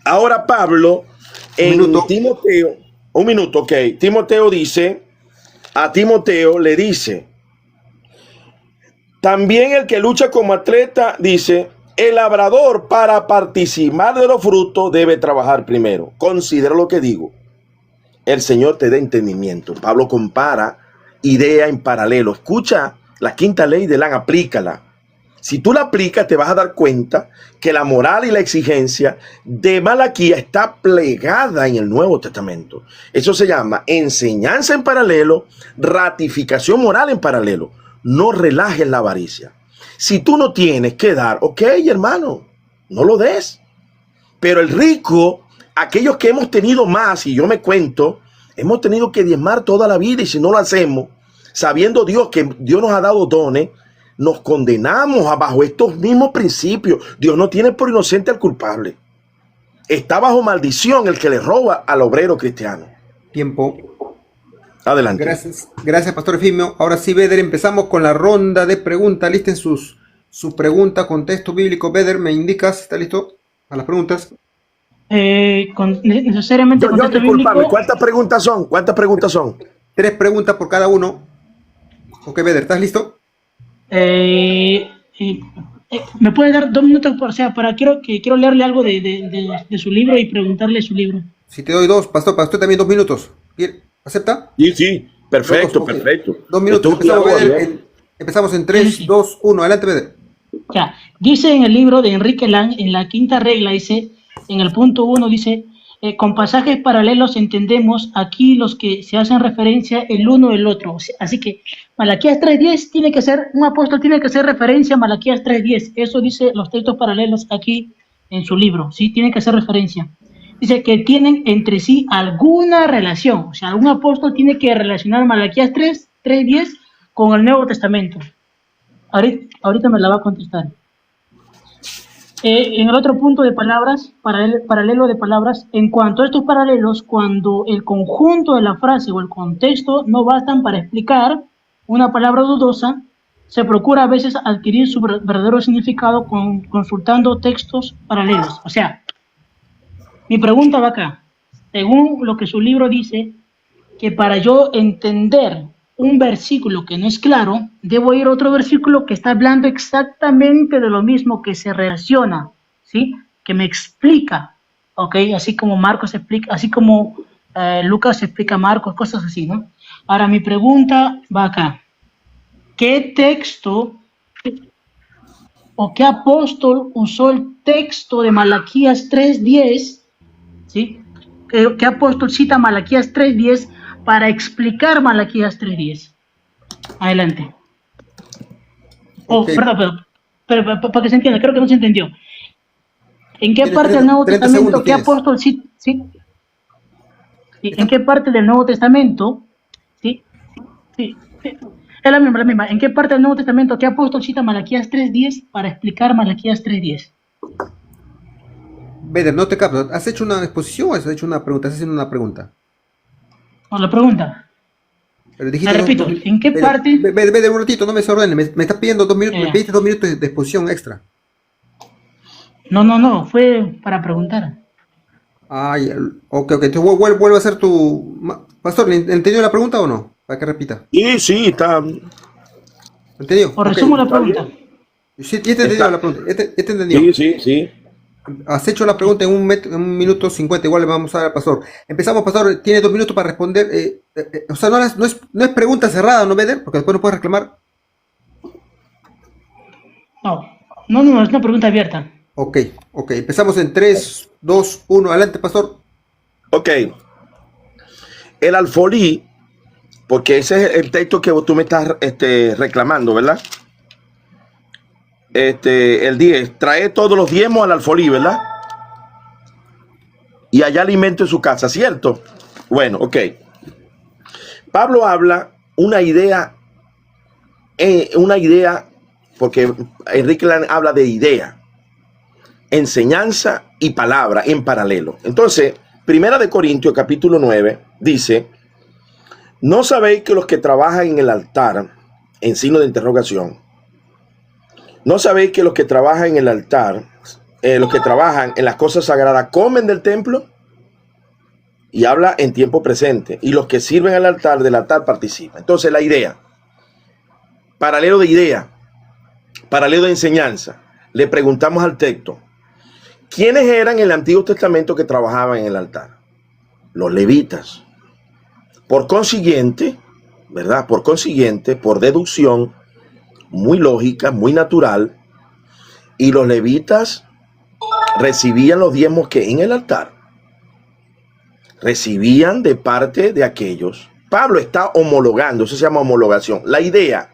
Ahora Pablo en Timoteo, un minuto, ok. Timoteo dice, a Timoteo le dice, también el que lucha como atleta, dice, el labrador para participar de los frutos debe trabajar primero. Considera lo que digo. El Señor te dé entendimiento. Pablo compara idea en paralelo. Escucha la quinta ley de Lang, aplícala. Si tú la aplicas, te vas a dar cuenta que la moral y la exigencia de Malaquía está plegada en el Nuevo Testamento. Eso se llama enseñanza en paralelo, ratificación moral en paralelo. No relajes la avaricia. Si tú no tienes que dar, ok, hermano, no lo des. Pero el rico, aquellos que hemos tenido más, y yo me cuento, hemos tenido que diezmar toda la vida, y si no lo hacemos, sabiendo Dios que Dios nos ha dado dones, nos condenamos bajo estos mismos principios. Dios no tiene por inocente al culpable. Está bajo maldición el que le roba al obrero cristiano. Tiempo. Adelante. Gracias, Pastor Efimio. Ahora sí, Beder, empezamos con la ronda de preguntas. Listen sus preguntas con texto bíblico. Beder, ¿me indicas? ¿Está listo para las preguntas? Necesariamente Yo, contexto discúlpame, bíblico. ¿cuántas preguntas son? ¿Cuántas preguntas son? 3 preguntas por cada uno. Ok, Beder, ¿estás listo? Eh, eh, ¿Me puede dar 2 minutos? O sea, quiero leerle algo de su libro y preguntarle su libro. Si te doy 2, pastor, para usted también 2 minutos. ¿Acepta? Sí, sí, Los dos, perfecto, ok. perfecto. 2 minutos. Esto es un Empezamos, diálogo Beder, abierto. empezamos en Sí, 3, sí. 2, 1. Adelante, Beder. Ya, dice en el libro de Enrique Lang, en la quinta regla, dice, en el punto 1, dice, con pasajes paralelos entendemos aquí los que se hacen referencia el uno del otro. O sea, así que Malaquías 3.10 tiene que ser, un apóstol tiene que hacer referencia a Malaquías 3.10. Eso dice los textos paralelos aquí en su libro, ¿sí? Tiene que hacer referencia. Dice que tienen entre sí alguna relación. O sea, algún apóstol tiene que relacionar Malaquías 3.10 con el Nuevo Testamento. Ahorita me la va a contestar. En el otro punto de palabras, paralelo de palabras, en cuanto a estos paralelos, cuando el conjunto de la frase o el contexto no bastan para explicar una palabra dudosa, se procura a veces adquirir su verdadero significado consultando textos paralelos. O sea, mi pregunta va acá. Según lo que su libro dice, que para yo entender un versículo que no es claro, debo ir a otro versículo que está hablando exactamente de lo mismo, que se relaciona, ¿sí? Que me explica, ¿ok? Así como Marcos explica, así como Lucas explica a Marcos, cosas así, ¿no? Ahora mi pregunta va acá. ¿Qué texto o qué apóstol usó el texto de Malaquías 3.10, ¿sí? ¿Qué apóstol cita Malaquías 3.10 para explicar Malaquías 3.10? Adelante. Ok. Pero para que se entienda, creo que no se entendió. ¿En qué Tienes parte del Nuevo 30 Testamento, segundos qué tienes. apóstol cita? ¿Sí? ¿En ¿Está? qué parte del Nuevo Testamento? ¿Sí? Sí. Es la misma. ¿En qué parte del Nuevo Testamento, qué apóstol cita Malaquías 3.10 para explicar Malaquías 3.10? Beder, no te capto. ¿Has hecho una exposición o has hecho una pregunta? ¿Has hecho una pregunta? O la pregunta. Pero Me dijiste repito, ¿en qué Beder, parte? Beder, un ratito, no me desordene. Me estás pidiendo 2 minutos, me Eh, pediste 2 minutos de exposición extra. no, fue para preguntar. Ay, ok. Entonces vuelvo a hacer Pastor, ¿entendió la pregunta o no? Para que repita. Sí, sí, está, ¿Entendió? O Ok. resumo la está pregunta. bien. Sí, ya te entendió Está, la pregunta. Ya te entendió. sí, sí, sí. Has hecho la pregunta en 1 minuto 50. Igual le vamos a dar al pastor. Empezamos, pastor. Tiene 2 minutos para responder. O sea, no es pregunta cerrada, ¿no, Beder? Porque después no puedes reclamar. No, es una pregunta abierta. Ok. Empezamos en 3, 2, 1. Adelante, pastor. Ok. El alfolí, porque ese es el texto que tú me estás reclamando, ¿verdad? El 10, trae todos los diezmos al alfolí, ¿verdad? Y allá alimento en su casa, ¿cierto? Bueno, ok. Pablo habla una idea, porque Enrique Lang habla de idea, enseñanza y palabra en paralelo. Entonces, Primera de Corintios, capítulo 9, dice, ¿no sabéis que los que trabajan en el altar, en signo de interrogación, no sabéis que los que trabajan en el altar, los que trabajan en las cosas sagradas, comen del templo? Y habla en tiempo presente. Y los que sirven al altar, del altar participan. Entonces la idea, paralelo de idea, paralelo de enseñanza. Le preguntamos al texto, ¿quiénes eran en el Antiguo Testamento que trabajaban en el altar? Los levitas. Por consiguiente, ¿verdad? Por consiguiente, por deducción, muy lógica, muy natural, y los levitas recibían los diezmos que en el altar recibían de parte de aquellos. Pablo está homologando, eso se llama homologación. La idea,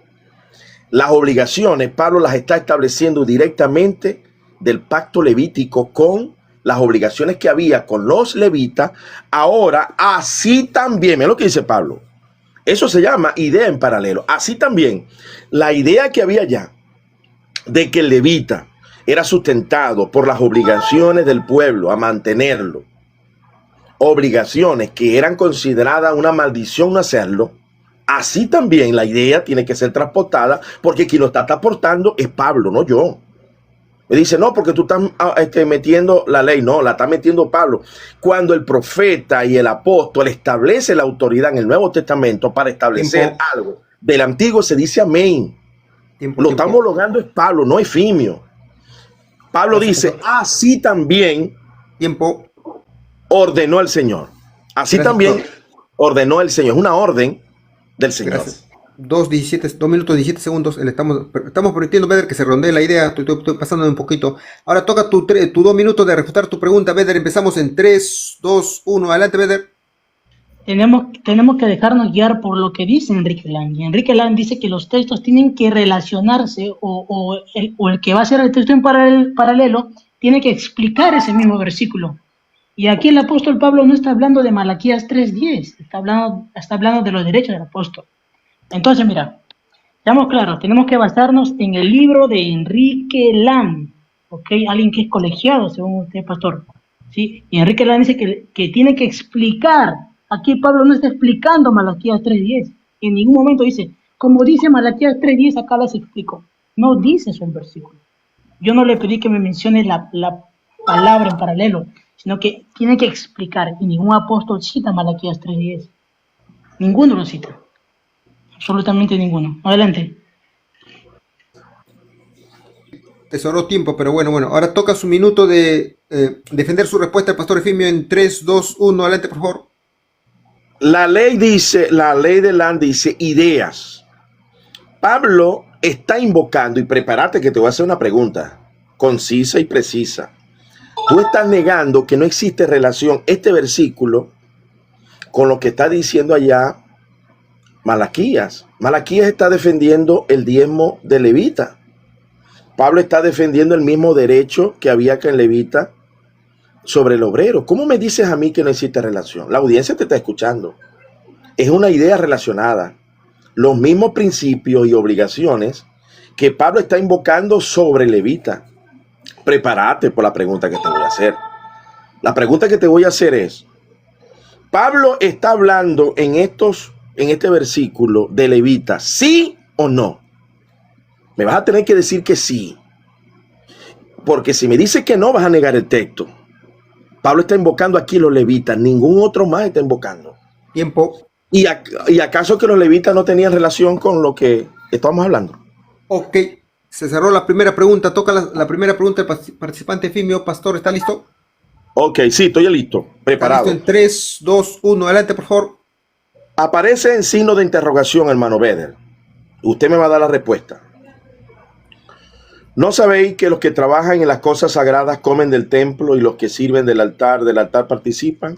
las obligaciones, Pablo las está estableciendo directamente del pacto levítico con las obligaciones que había con los levitas. Ahora, así también, mira lo que dice Pablo. Eso se llama idea en paralelo. Así también, la idea que había ya de que el levita era sustentado por las obligaciones del pueblo a mantenerlo, obligaciones que eran consideradas una maldición no hacerlo, así también la idea tiene que ser transportada, porque quien lo está transportando es Pablo, no yo. Me dice, no, porque tú estás metiendo la ley. No, la está metiendo Pablo. Cuando el profeta y el apóstol establece la autoridad en el Nuevo Testamento para establecer algo del Antiguo, se dice amén. Lo está homologando es Pablo, no Efimio. Pablo dice, así también ordenó el Señor. Así también ordenó el Señor. Es una orden del Señor. Gracias. 2 minutos 17 segundos. Estamos permitiendo, Beder, que se rondee la idea. Estoy pasando un poquito. Ahora toca tu 2 minutos de refutar tu pregunta, Beder. Empezamos en 3, 2, 1. Adelante, Beder. Tenemos que dejarnos guiar por lo que dice Enrique Land. Y Enrique Land dice que los textos tienen que relacionarse o el que va a ser el texto en paralelo tiene que explicar ese mismo versículo. Y aquí el apóstol Pablo no está hablando de Malaquías 3:10, está hablando de los derechos del apóstol. Entonces, mira, estamos claros, tenemos que basarnos en el libro de Enrique Land, ¿ok? Alguien que es colegiado, según usted, pastor, ¿sí? Y Enrique Land dice que tiene que explicar. Aquí Pablo no está explicando Malaquías 3:10. En ningún momento dice, como dice Malaquías 3:10, acá les explico. No dice eso el versículo. Yo no le pedí que me mencione la palabra en paralelo, sino que tiene que explicar. Y ningún apóstol cita Malaquías 3:10. Ninguno lo cita. Absolutamente ninguno. Adelante. Te sobró tiempo, pero bueno. Ahora toca su minuto de defender su respuesta al pastor Efimio en 3, 2, 1. Adelante, por favor. La ley de Land dice ideas. Pablo está invocando, y prepárate que te voy a hacer una pregunta concisa y precisa. Tú estás negando que no existe relación este versículo con lo que está diciendo allá Malaquías. Malaquías está defendiendo el diezmo de levita. Pablo está defendiendo el mismo derecho que había que en levita sobre el obrero. ¿Cómo me dices a mí que no existe relación? La audiencia te está escuchando. Es una idea relacionada. Los mismos principios y obligaciones que Pablo está invocando sobre levita. Prepárate por la pregunta que te voy a hacer. La pregunta que te voy a hacer es, ¿Pablo está hablando en este versículo de levita, sí o no? Me vas a tener que decir que sí. Porque si me dices que no, vas a negar el texto. Pablo está invocando aquí los levitas, ningún otro más está invocando. Tiempo. ¿Y acaso que los levitas no tenían relación con lo que estamos hablando? Ok, se cerró la primera pregunta. Toca la primera pregunta del participante Efimio. Pastor, ¿está listo? Ok, sí, estoy listo, preparado. Listo en 3, 2, 1. Adelante, por favor. Aparece en signo de interrogación, hermano Beder. Usted me va a dar la respuesta. ¿No sabéis que los que trabajan en las cosas sagradas comen del templo y los que sirven del altar participan?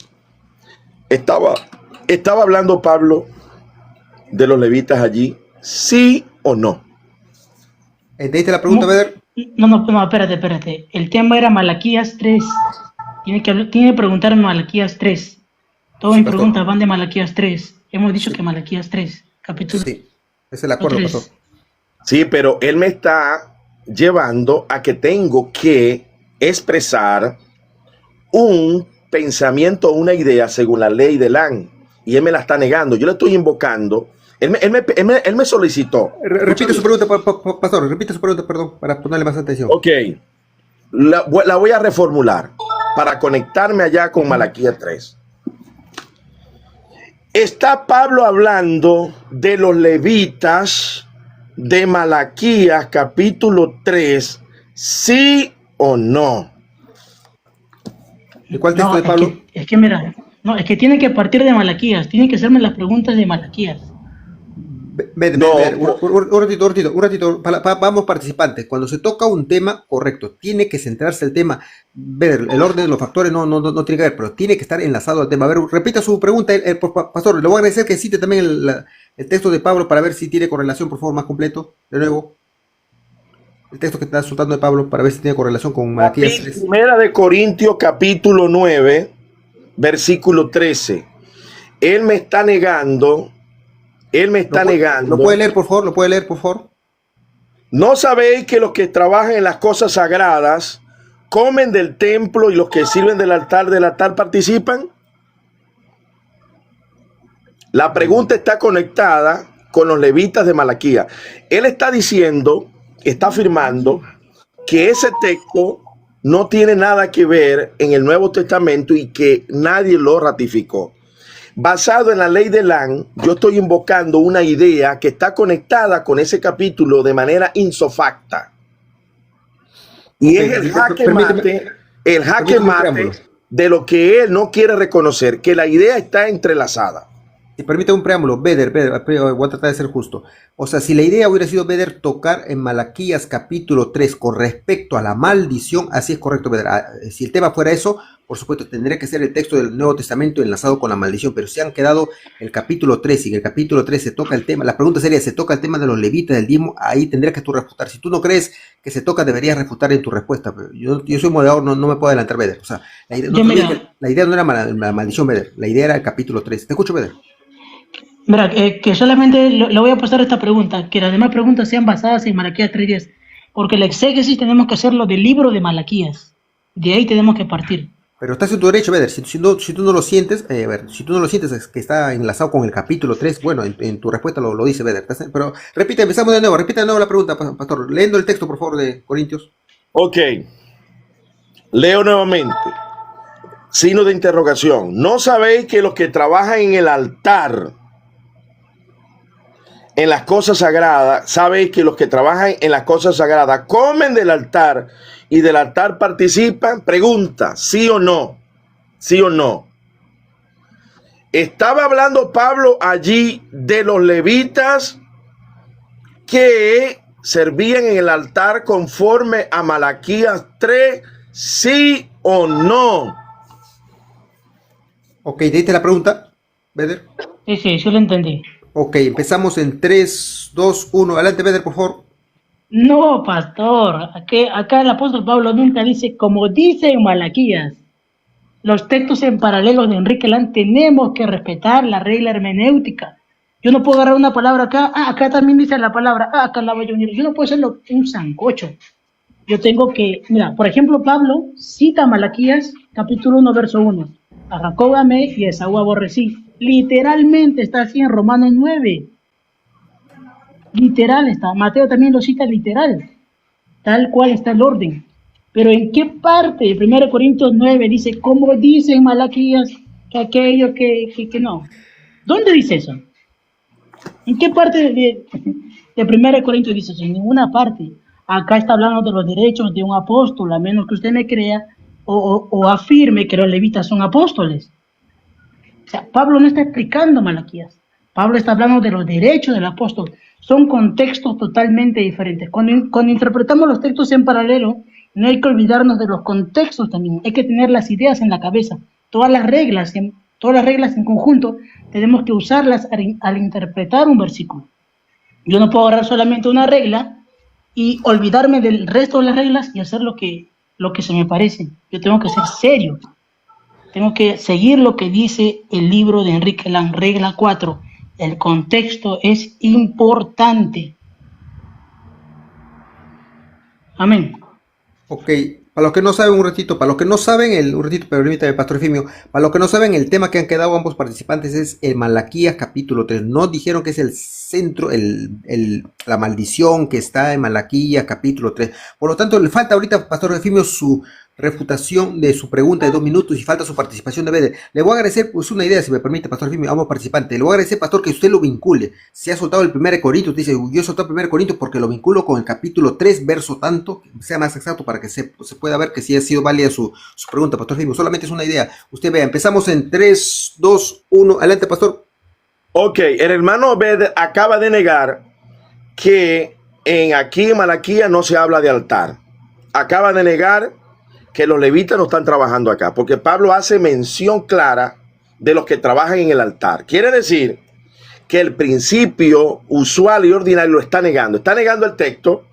Estaba hablando Pablo de los levitas allí, ¿sí o no? ¿Entendiste la pregunta, Beder? No, espérate. El tema era Malaquías 3. Tiene que preguntar Malaquías 3. Todas mis preguntas van de Malaquías 3. Hemos dicho que Malaquías 3, capítulo. Sí, es el acuerdo, 3. pastor. Sí, pero él me está llevando a que tengo que expresar un pensamiento, una idea según la ley de Land, y él me la está negando. Yo le estoy invocando. Él me solicitó. Repite su pregunta, pastor. Repite su pregunta, perdón, para ponerle más atención. Ok, la voy a reformular para conectarme allá con Malaquías 3. ¿Está Pablo hablando de los levitas de Malaquías capítulo 3, sí o no? ¿De cuál texto de Pablo? Es que mira, es que tiene que partir de Malaquías, tiene que hacerme las preguntas de Malaquías. Un ratito, vamos participantes. Cuando se toca un tema, correcto, tiene que centrarse el tema. Ver, el orden de los factores no tiene que ver, pero tiene que estar enlazado al tema. A ver, repita su pregunta, pastor. Le voy a agradecer que cite también el texto de Pablo para ver si tiene correlación, por favor, más completo. De nuevo, el texto que está soltando de Pablo para ver si tiene correlación con Malaquías 3. Primera de Corintios, capítulo 9, versículo 13. Él me está negando. ¿Lo puede leer, por favor? ¿No sabéis que los que trabajan en las cosas sagradas comen del templo y los que sirven del altar participan? La pregunta está conectada con los levitas de Malaquías. Él está diciendo, está afirmando que ese texto no tiene nada que ver en el Nuevo Testamento y que nadie lo ratificó. Basado en la ley de Lang, yo estoy invocando una idea que está conectada con ese capítulo de manera insofacta. Y es el jaque mate de lo que él no quiere reconocer, que la idea está entrelazada. Si permite un preámbulo, Beder, voy a tratar de ser justo. O sea, si la idea hubiera sido, Beder, tocar en Malaquías capítulo 3 con respecto a la maldición, así es correcto, Beder. Si el tema fuera eso, por supuesto, tendría que ser el texto del Nuevo Testamento enlazado con la maldición, pero si han quedado el capítulo 3 y en el capítulo 3 se toca el tema, la pregunta sería, ¿se toca el tema de los levitas del diezmo? Ahí tendrías que tú refutar. Si tú no crees que se toca, deberías refutar en tu respuesta. Yo soy moderador, no me puedo adelantar, Beder. O sea, la idea no era la maldición, Beder. La idea era el capítulo 3. Te escucho, Beder. Mira, que solamente le voy a pasar esta pregunta, que las demás preguntas sean basadas en Malaquías 3:10, porque el exégesis tenemos que hacerlo del libro de Malaquías, de ahí tenemos que partir. Pero estás en tu derecho, Beder. Si tú no lo sientes, si tú no lo sientes es que está enlazado con el capítulo 3, bueno, en tu respuesta lo dice Beder. Pero repite de nuevo la pregunta, pastor. Leyendo el texto, por favor, de Corintios. Ok, leo nuevamente. Signo de interrogación. ¿No sabéis que los que trabajan en el altar, en las cosas sagradas, sabéis que los que trabajan en las cosas sagradas comen del altar y del altar participan? Pregunta, ¿sí o no? ¿Sí o no? Estaba hablando Pablo allí de los levitas que servían en el altar conforme a Malaquías 3, ¿sí o no? Ok, ¿te diste la pregunta, Beder? Sí, yo lo entendí. Ok, empezamos en 3, 2, 1. Adelante, Beder, por favor. No, pastor, acá el apóstol Pablo nunca dice, como dice en Malaquías. Los textos en paralelo de Enrique Lang tenemos que respetar la regla hermenéutica. Yo no puedo agarrar una palabra acá, acá también dice la palabra, acá la voy a unir. Yo no puedo hacerlo un sancocho. Yo tengo que, mira, por ejemplo, Pablo cita Malaquías, capítulo 1, verso 1. A Jacob amé y a Esaú aborrecí. Literalmente está así en Romanos 9. Literal está. Mateo también lo cita literal. Tal cual está el orden. Pero ¿en qué parte de 1 Corintios 9 dice, como dice en Malaquías, que aquello que no? ¿Dónde dice eso? ¿En qué parte de 1 Corintios dice eso? En ninguna parte. Acá está hablando de los derechos de un apóstol, a menos que usted me crea o afirme que los levitas son apóstoles. O sea, Pablo no está explicando Malaquías. Pablo está hablando de los derechos del apóstol. Son contextos totalmente diferentes. Cuando interpretamos los textos en paralelo, no hay que olvidarnos de los contextos también. Hay que tener las ideas en la cabeza. Todas las reglas en conjunto tenemos que usarlas al interpretar un versículo. Yo no puedo agarrar solamente una regla y olvidarme del resto de las reglas y hacer lo que se me parece. Yo tengo que ser serio. Tengo que seguir lo que dice el libro de Enrique Lang, regla 4. El contexto es importante. Amén. Ok, para los que no saben permítame, Pastor Efimio, para los que no saben, el tema que han quedado ambos participantes es el Malaquías capítulo 3. No dijeron que es el centro, la maldición que está en Malaquías capítulo 3. Por lo tanto, le falta ahorita, Pastor Efimio, su refutación de su pregunta de 2 minutos y falta su participación de Beder. Le voy a agradecer, pues una idea, si me permite, Pastor Efimio, ambos participantes. Le voy a agradecer, Pastor, que usted lo vincule. Si ha soltado el 1 Corintios, dice, yo he soltado el 1 Corintios porque lo vinculo con el capítulo 3, verso tanto, que sea más exacto para que se pueda ver que sí ha sido válida su pregunta, Pastor Efimio. Solamente es una idea. Usted vea, empezamos en 3, 2, 1. Adelante, Pastor. Ok, el hermano Beder acaba de negar que aquí en Malaquías no se habla de altar. Acaba de negar que los levitas no están trabajando acá, porque Pablo hace mención clara de los que trabajan en el altar. Quiere decir que el principio usual y ordinario lo está negando. Está negando el texto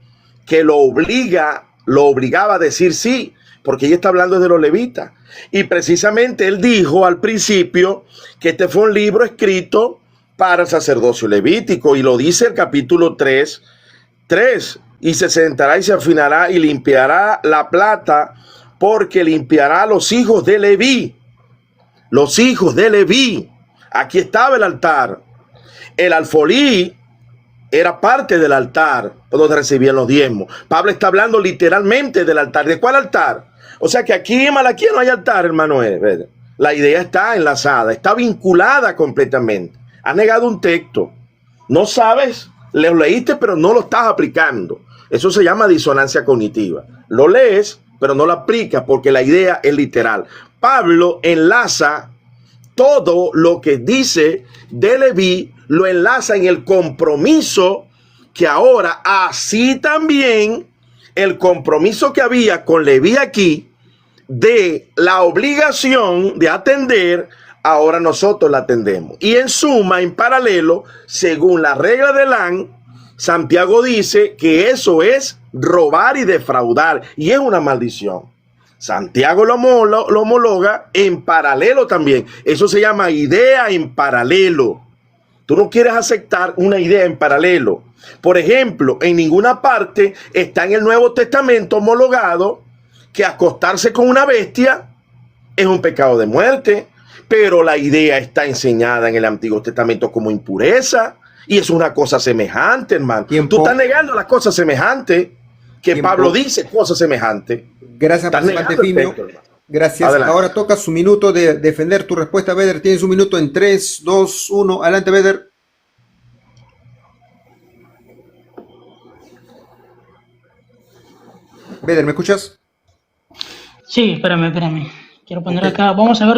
que lo obligaba a decir sí, porque ella está hablando de los levitas. Y precisamente él dijo al principio que este fue un libro escrito para el sacerdocio levítico, y lo dice el capítulo 3, y se sentará y se afinará y limpiará la plata, porque limpiará a los hijos de Leví. Los hijos de Leví. Aquí estaba el altar. El alfolí era parte del altar donde recibían los diezmos. Pablo está hablando literalmente del altar. ¿De cuál altar? O sea que aquí en Malaquías no hay altar, hermano. ¿Verdad? La idea está enlazada, está vinculada completamente. Has negado un texto. No sabes, lo leíste, pero no lo estás aplicando. Eso se llama disonancia cognitiva. Lo lees, pero no lo aplicas porque la idea es literal. Pablo enlaza todo lo que dice de Leví, lo enlaza en el compromiso que ahora, así también el compromiso que había con Leví aquí, de la obligación de atender, ahora nosotros la atendemos. Y en suma, en paralelo, según la regla de Lan, Santiago dice que eso es robar y defraudar, y es una maldición. Santiago lo homologa en paralelo también. Eso se llama idea en paralelo. Tú no quieres aceptar una idea en paralelo. Por ejemplo, en ninguna parte está en el Nuevo Testamento homologado que acostarse con una bestia es un pecado de muerte, pero la idea está enseñada en el Antiguo Testamento como impureza, y es una cosa semejante, hermano. Tiempo. Tú estás negando las cosas semejantes que Tiempo. Pablo dice, cosas semejantes. Gracias, participante Efimio. Gracias. Adelante. Ahora toca su minuto de defender tu respuesta, Beder. Tienes un minuto en 3, 2, 1. Adelante, Beder. Beder, ¿me escuchas? Sí, espérame. Quiero poner acá. Vamos a ver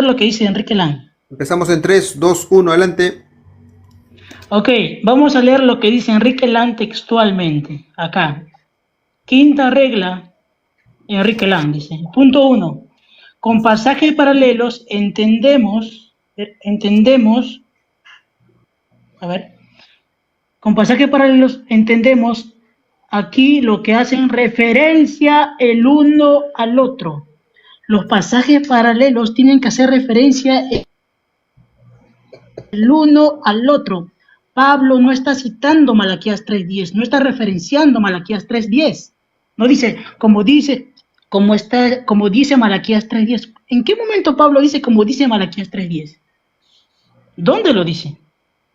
lo que dice Enrique Lan. Empezamos en 3, 2, 1. Adelante. Ok, vamos a leer lo que dice Enrique Lan textualmente. Acá. Quinta regla, Enrique Lan dice. Punto 1. Con pasajes paralelos entendemos. Con pasajes paralelos entendemos aquí lo que hacen referencia el uno al otro. Los pasajes paralelos tienen que hacer referencia el uno al otro. Pablo no está citando Malaquías 3:10, no está referenciando Malaquías 3:10. No dice, como dice Malaquías 3:10. ¿En qué momento Pablo dice como dice Malaquías 3:10? ¿Dónde lo dice?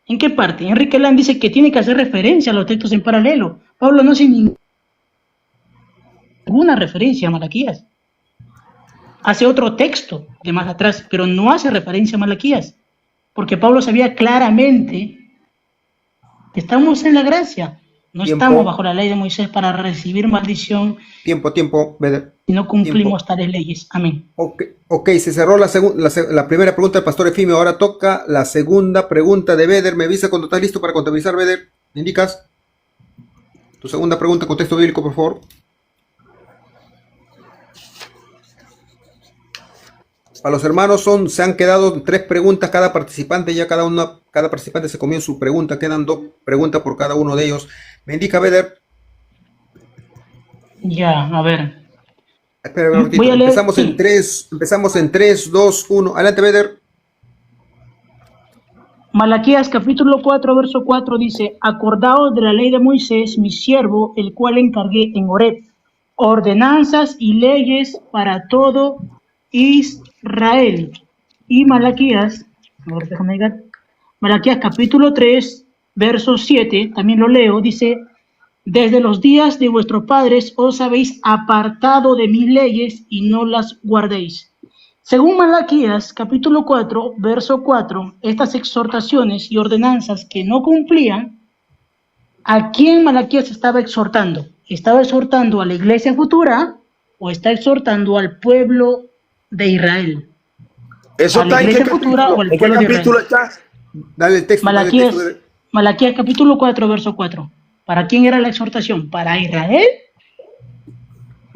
¿En qué parte? Enrique Lan dice que tiene que hacer referencia a los textos en paralelo. Pablo no hace ninguna referencia a Malaquías. Hace otro texto de más atrás, pero no hace referencia a Malaquías, porque Pablo sabía claramente que estamos en la gracia, no Tiempo. estamos bajo la ley de Moisés para recibir maldición Tiempo, Beder. si no cumplimos tales leyes. Amén. Ok, se cerró la primera pregunta del pastor Efimio. Ahora toca la segunda pregunta de Beder. Me avisa cuando estás listo para contabilizar, Beder. ¿Me indicas? Tu segunda pregunta con texto bíblico, por favor. Para los hermanos se han quedado 3 preguntas cada participante, ya cada participante se comió su pregunta, quedan 2 preguntas por cada uno de ellos. ¿Me indica, Beder? Ya, a ver. Espera un ratito. Voy a leer, Empezamos en 3, 2, 1. Adelante, Beder. Malaquías capítulo 4, verso 4 dice: acordaos de la ley de Moisés, mi siervo, el cual encargué en Horeb, ordenanzas y leyes para todo Israel. Y Malaquías capítulo 3, verso 7, también lo leo, dice: desde los días de vuestros padres os habéis apartado de mis leyes y no las guardéis. Según Malaquías capítulo 4, verso 4, estas exhortaciones y ordenanzas que no cumplían, ¿a quién Malaquías estaba exhortando? ¿Estaba exhortando a la iglesia futura o está exhortando al pueblo de Israel? ¿Eso está en qué capítulo? ¿En qué capítulo está? Dale el texto. Malaquías capítulo 4, verso 4. ¿Para quién era la exhortación? ¿Para Israel?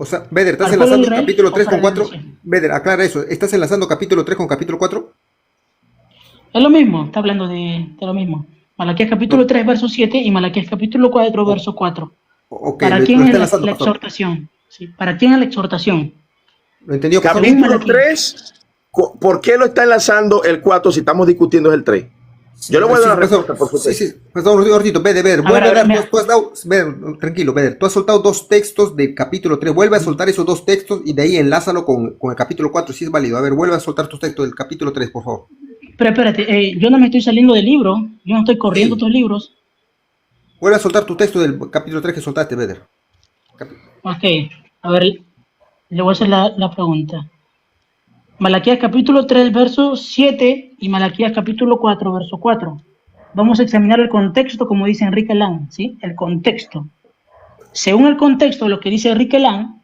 O sea, Beder, ¿estás enlazando capítulo 3 con 4? Beder, aclara eso. ¿Estás enlazando capítulo 3 con capítulo 4? Es lo mismo, está hablando de lo mismo. Malaquías capítulo 3, verso 7 y Malaquías capítulo 4, verso 4. Okay, ¿Para quién es la exhortación? Sí, ¿para quién es la exhortación? Lo entendió. Capítulo 3, ¿por qué lo está enlazando el 4 si estamos discutiendo el 3? Yo le voy a dar la respuesta por su texto. Pues un ratito, Beder, vuelve a dar, tú has dado, tranquilo, Beder, tú has soltado 2 textos del capítulo 3, vuelve a soltar esos 2 textos y de ahí enlázalo con el capítulo 4, si es válido. A ver, vuelve a soltar tus textos del capítulo 3, por favor. Pero espérate, yo no me estoy saliendo del libro, yo no estoy corriendo tus libros. Vuelve a soltar tu texto del capítulo 3 que soltaste, Beder. Ok, a ver, le voy a hacer la pregunta. Malaquías capítulo 3, verso 7 y Malaquías capítulo 4, verso 4. Vamos a examinar el contexto, como dice Enrique Lang, ¿sí? El contexto. Según el contexto, lo que dice Enrique Lang,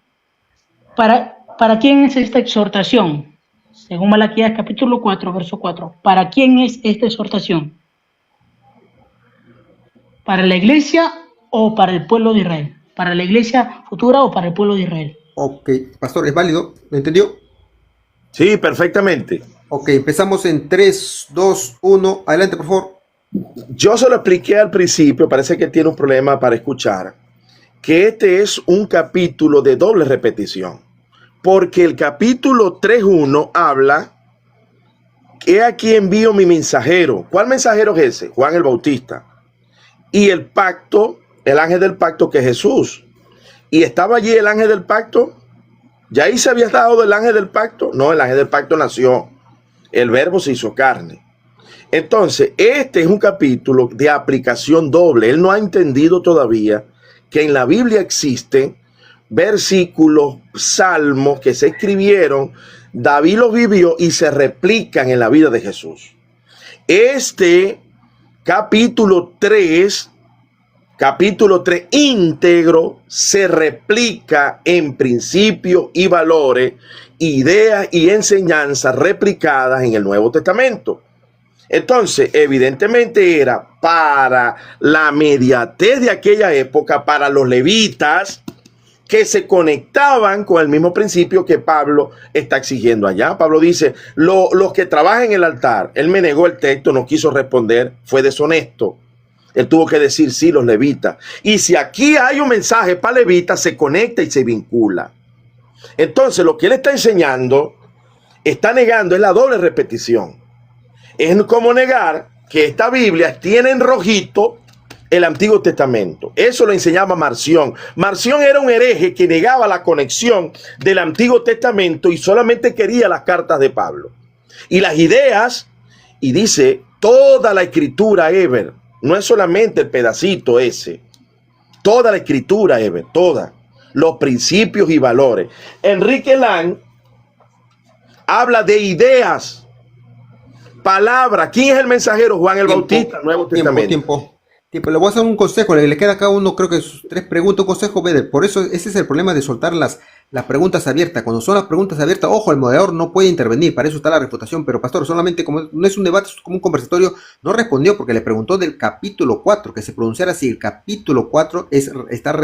¿para quién es esta exhortación? Según Malaquías capítulo 4, verso 4. ¿Para quién es esta exhortación? ¿Para la iglesia o para el pueblo de Israel? ¿Para la iglesia futura o para el pueblo de Israel? Ok, pastor, ¿es válido? ¿Lo entendió? Sí, perfectamente. Ok, empezamos en 3, 2, 1. Adelante, por favor. Yo se lo expliqué al principio, parece que tiene un problema para escuchar, que este es un capítulo de doble repetición, porque el capítulo 3.1 habla, he aquí envío mi mensajero. ¿Cuál mensajero es ese? Juan el Bautista. Y el pacto, el ángel del pacto, que es Jesús. Y estaba allí el ángel del pacto. ¿Ya ahí se había dado del ángel del pacto? No, el ángel del pacto nació. El verbo se hizo carne. Entonces, este es un capítulo de aplicación doble. Él no ha entendido todavía que en la Biblia existen versículos, salmos que se escribieron, David los vivió y se replican en la vida de Jesús. Este capítulo 3 íntegro se replica en principios y valores, ideas y enseñanzas replicadas en el Nuevo Testamento. Entonces, evidentemente era para la mediatez de aquella época, para los levitas que se conectaban con el mismo principio que Pablo está exigiendo allá. Pablo dice, los que trabajan en el altar, él me negó el texto, no quiso responder, fue deshonesto. Él tuvo que decir sí, los levitas. Y si aquí hay un mensaje para levitas, se conecta y se vincula. Entonces, lo que él está enseñando, está negando, es la doble repetición. Es como negar que esta Biblia tiene en rojito el Antiguo Testamento. Eso lo enseñaba Marción. Marción era un hereje que negaba la conexión del Antiguo Testamento y solamente quería las cartas de Pablo. Y las ideas, y dice, toda la escritura, Ever, no es solamente el pedacito ese. Toda la escritura, Ever, toda. Los principios y valores. Enrique Lang habla de ideas, palabra. ¿Quién es el mensajero? Juan el Bautista, Nuevo Testamento. Tiempo. Le voy a hacer un consejo, le queda a cada uno, creo que 3 preguntas, un consejo, Beder. Por eso ese es el problema de soltar las preguntas abiertas. Cuando son las preguntas abiertas, ojo, el moderador no puede intervenir, para eso está la refutación, pero pastor, solamente como no es un debate, es como un conversatorio, no respondió porque le preguntó del capítulo 4, que se pronunciara si el capítulo 4 está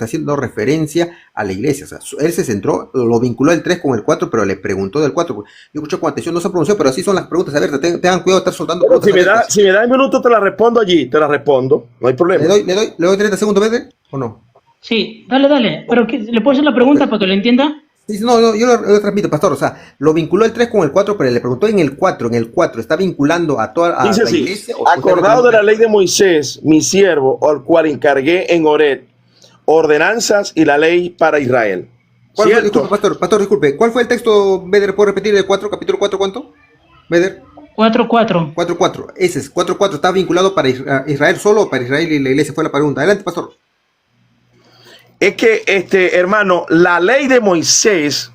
haciendo referencia a la iglesia. O sea, él se centró, lo vinculó el 3 con el 4, pero le preguntó del 4. Yo escuché con atención, no se pronunció, pero así son las preguntas abiertas. Tengan cuidado de estar soltando preguntas si me da un minuto, te la respondo allí, te la respondo, no hay problema. ¿Le doy 30 segundos, Beder, o no? Sí, dale. Pero ¿le puedo hacer la pregunta para que lo entienda? Sí, no, yo lo transmito, pastor. O sea, lo vinculó el 3 con el 4, pero le preguntó en el 4. En el 4, ¿está vinculando a toda dice la así, iglesia? acordado de la ley de Moisés, mi siervo, al cual encargué en Horeb ordenanzas y la ley para Israel. Disculpe, pastor, disculpe. ¿Cuál fue el texto, Beder? ¿Puedo repetir el 4, capítulo 4, cuánto? Beder. 4:4. 4:4. Ese es 4:4. ¿Está vinculado para Israel solo o para Israel y la iglesia? Fue la pregunta. Adelante, pastor. Es que, hermano, la ley de Moisés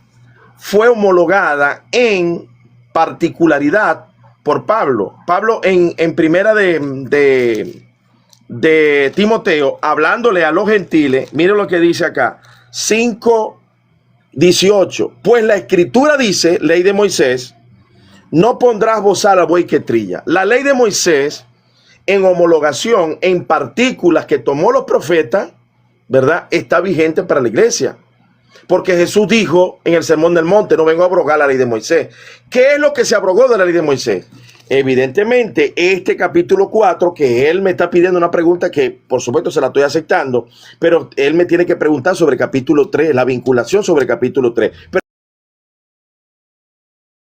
fue homologada en particularidad por Pablo. Pablo en primera de Timoteo, hablándole a los gentiles, mire lo que dice acá, 5:18. Pues la escritura dice, ley de Moisés, no pondrás bozal al buey que trilla. La ley de Moisés, en homologación, en partículas que tomó los profetas, ¿verdad?, está vigente para la iglesia. Porque Jesús dijo en el Sermón del Monte, no vengo a abrogar la ley de Moisés. ¿Qué es lo que se abrogó de la ley de Moisés? Evidentemente, este capítulo 4, que él me está pidiendo una pregunta que por supuesto se la estoy aceptando, pero él me tiene que preguntar sobre el capítulo 3, la vinculación sobre el capítulo 3.